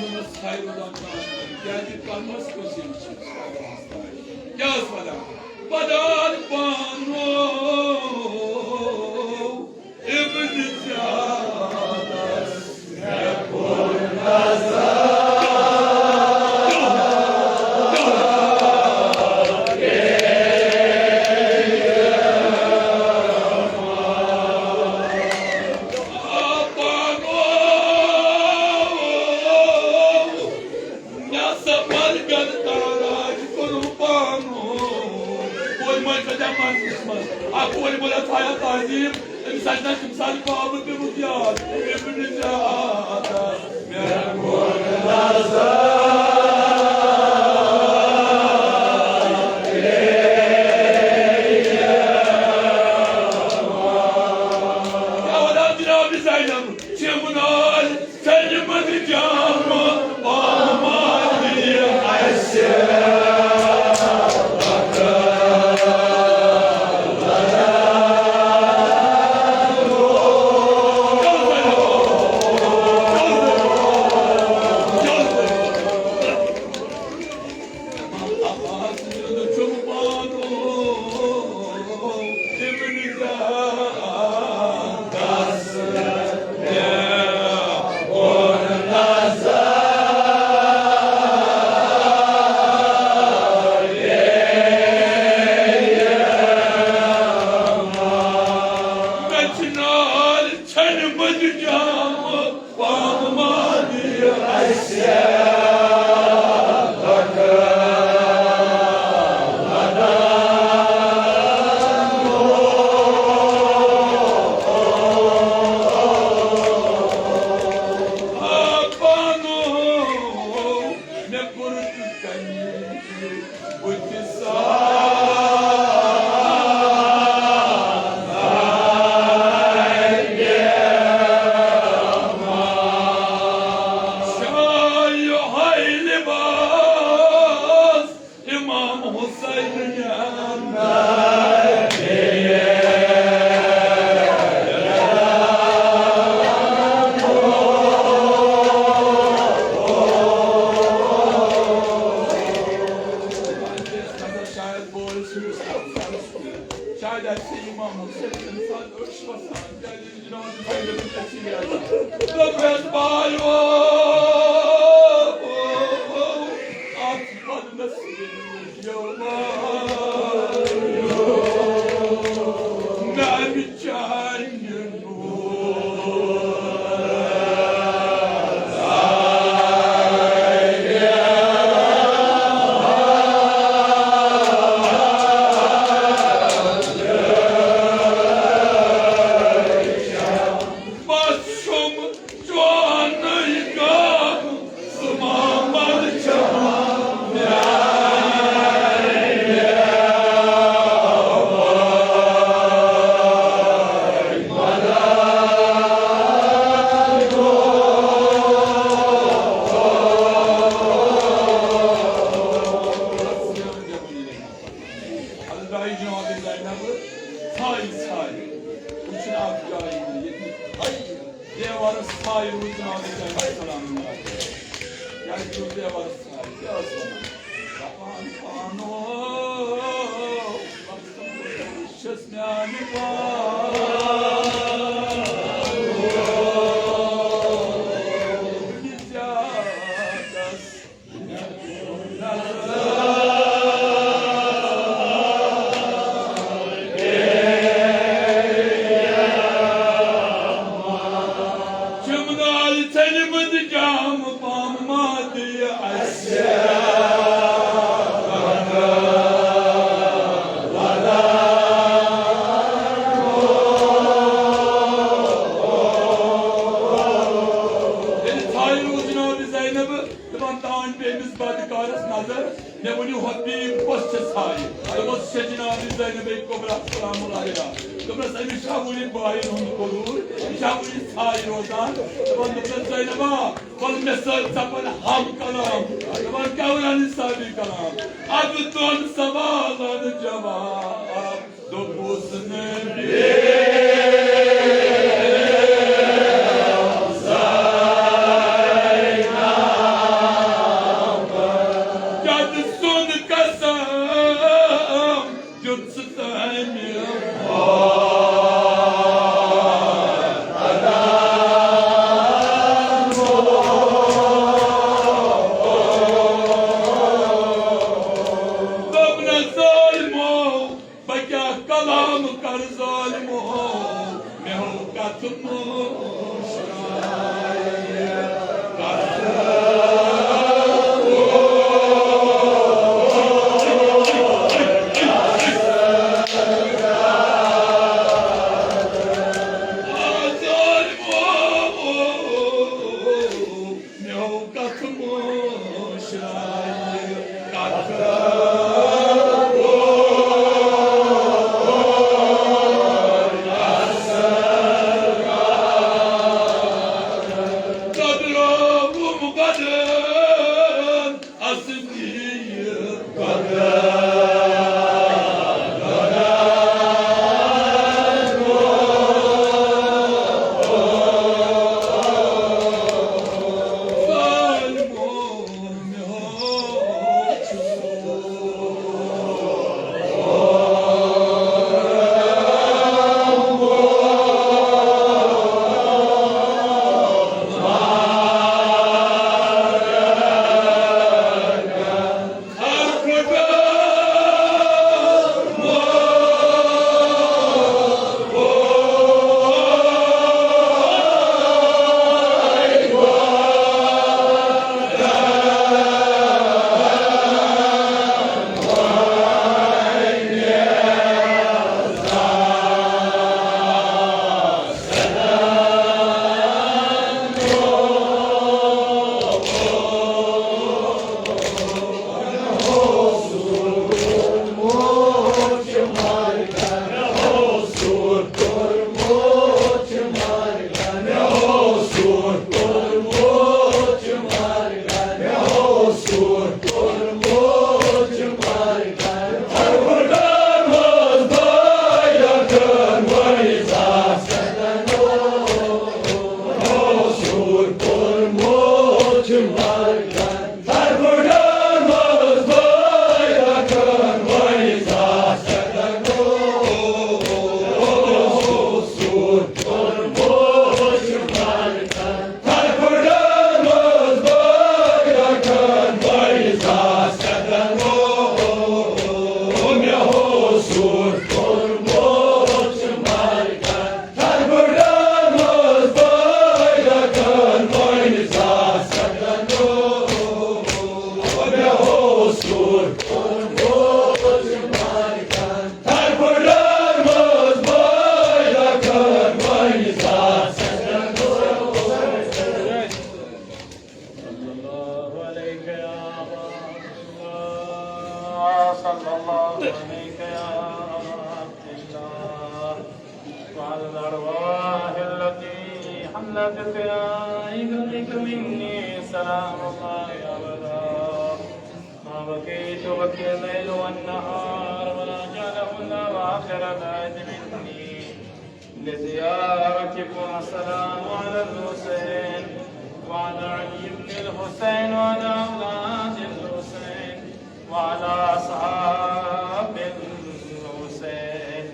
Speaker 3: Tanrımız hayırdan geldik kalmaz gözüm. Yaz bana. Badan bano ibn Cadas Yakul Nazar أقول ولا تعيط عزيم مسجنا تمثال بابك بمضيات ابن جادا يقول نظر يا ولادنا بزينب شمنال سلمت جامع ومالي عسى
Speaker 2: بك يا أبا الله صلى الله عليك يا عبد الله وعلى الأرواح التي حلت بأيديك مني سلام الله أبدا ما بكيت بكي الليل والنهار ولا جعله الله آخر بعد مني لزيارتكم. السلام على الحسين وعلى علي بن الحسين وعلى أولاد الحسين وعلى أصحاب الحسين.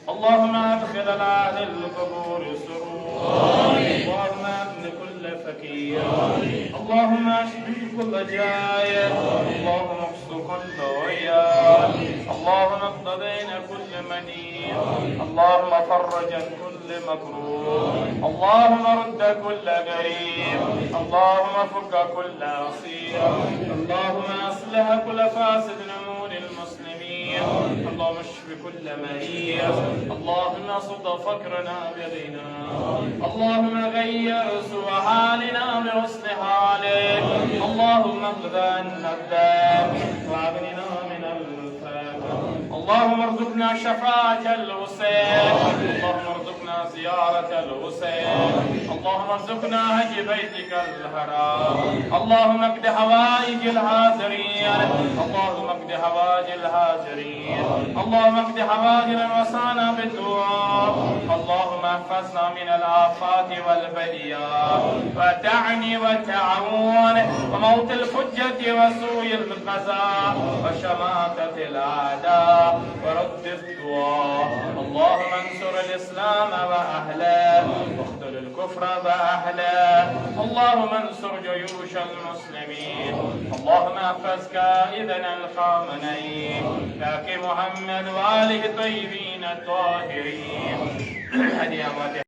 Speaker 2: اللهم أدخل أهل القبور سرورا اللهم أمن كل فقير اللهم اشف كل جائع اللهم اقص كل عيان اللهم اقض بين كل منير اللهم فرج كل مكروه اللهم رد كل غريب اللهم فك كل عصير اللهم اصلح كل فاسد امور المسلمين اللهم اشف كل مريض اللهم صد فقرنا بيدينا اللهم غير سوء حالنا بحسن حالك اللهم اغفر عنا الدم واغننا من الفقر اللهم ارزقنا شفاعة الحسين اللهم ارزقنا زيارة الحسين اللهم ارزقنا حج بيتك الحرام اللهم اقض حوائج الحاضرين اللهم اقض حوائج الحاضرين اللهم اقض حوائجنا وصانا بالدعاء اللهم احفظنا من الآفات والبليات ودعني والتعاون وموت الحجة وسوء القضاء وشماتة الأعداء ورد الدعاء اللهم انصر الإسلام وأهله واخذل الكفر وأهله اللهم انصر جيوش المسلمين اللهم احفظ قائدنا الخامنئي كاك محمد وآله الطيبين الطاهرين.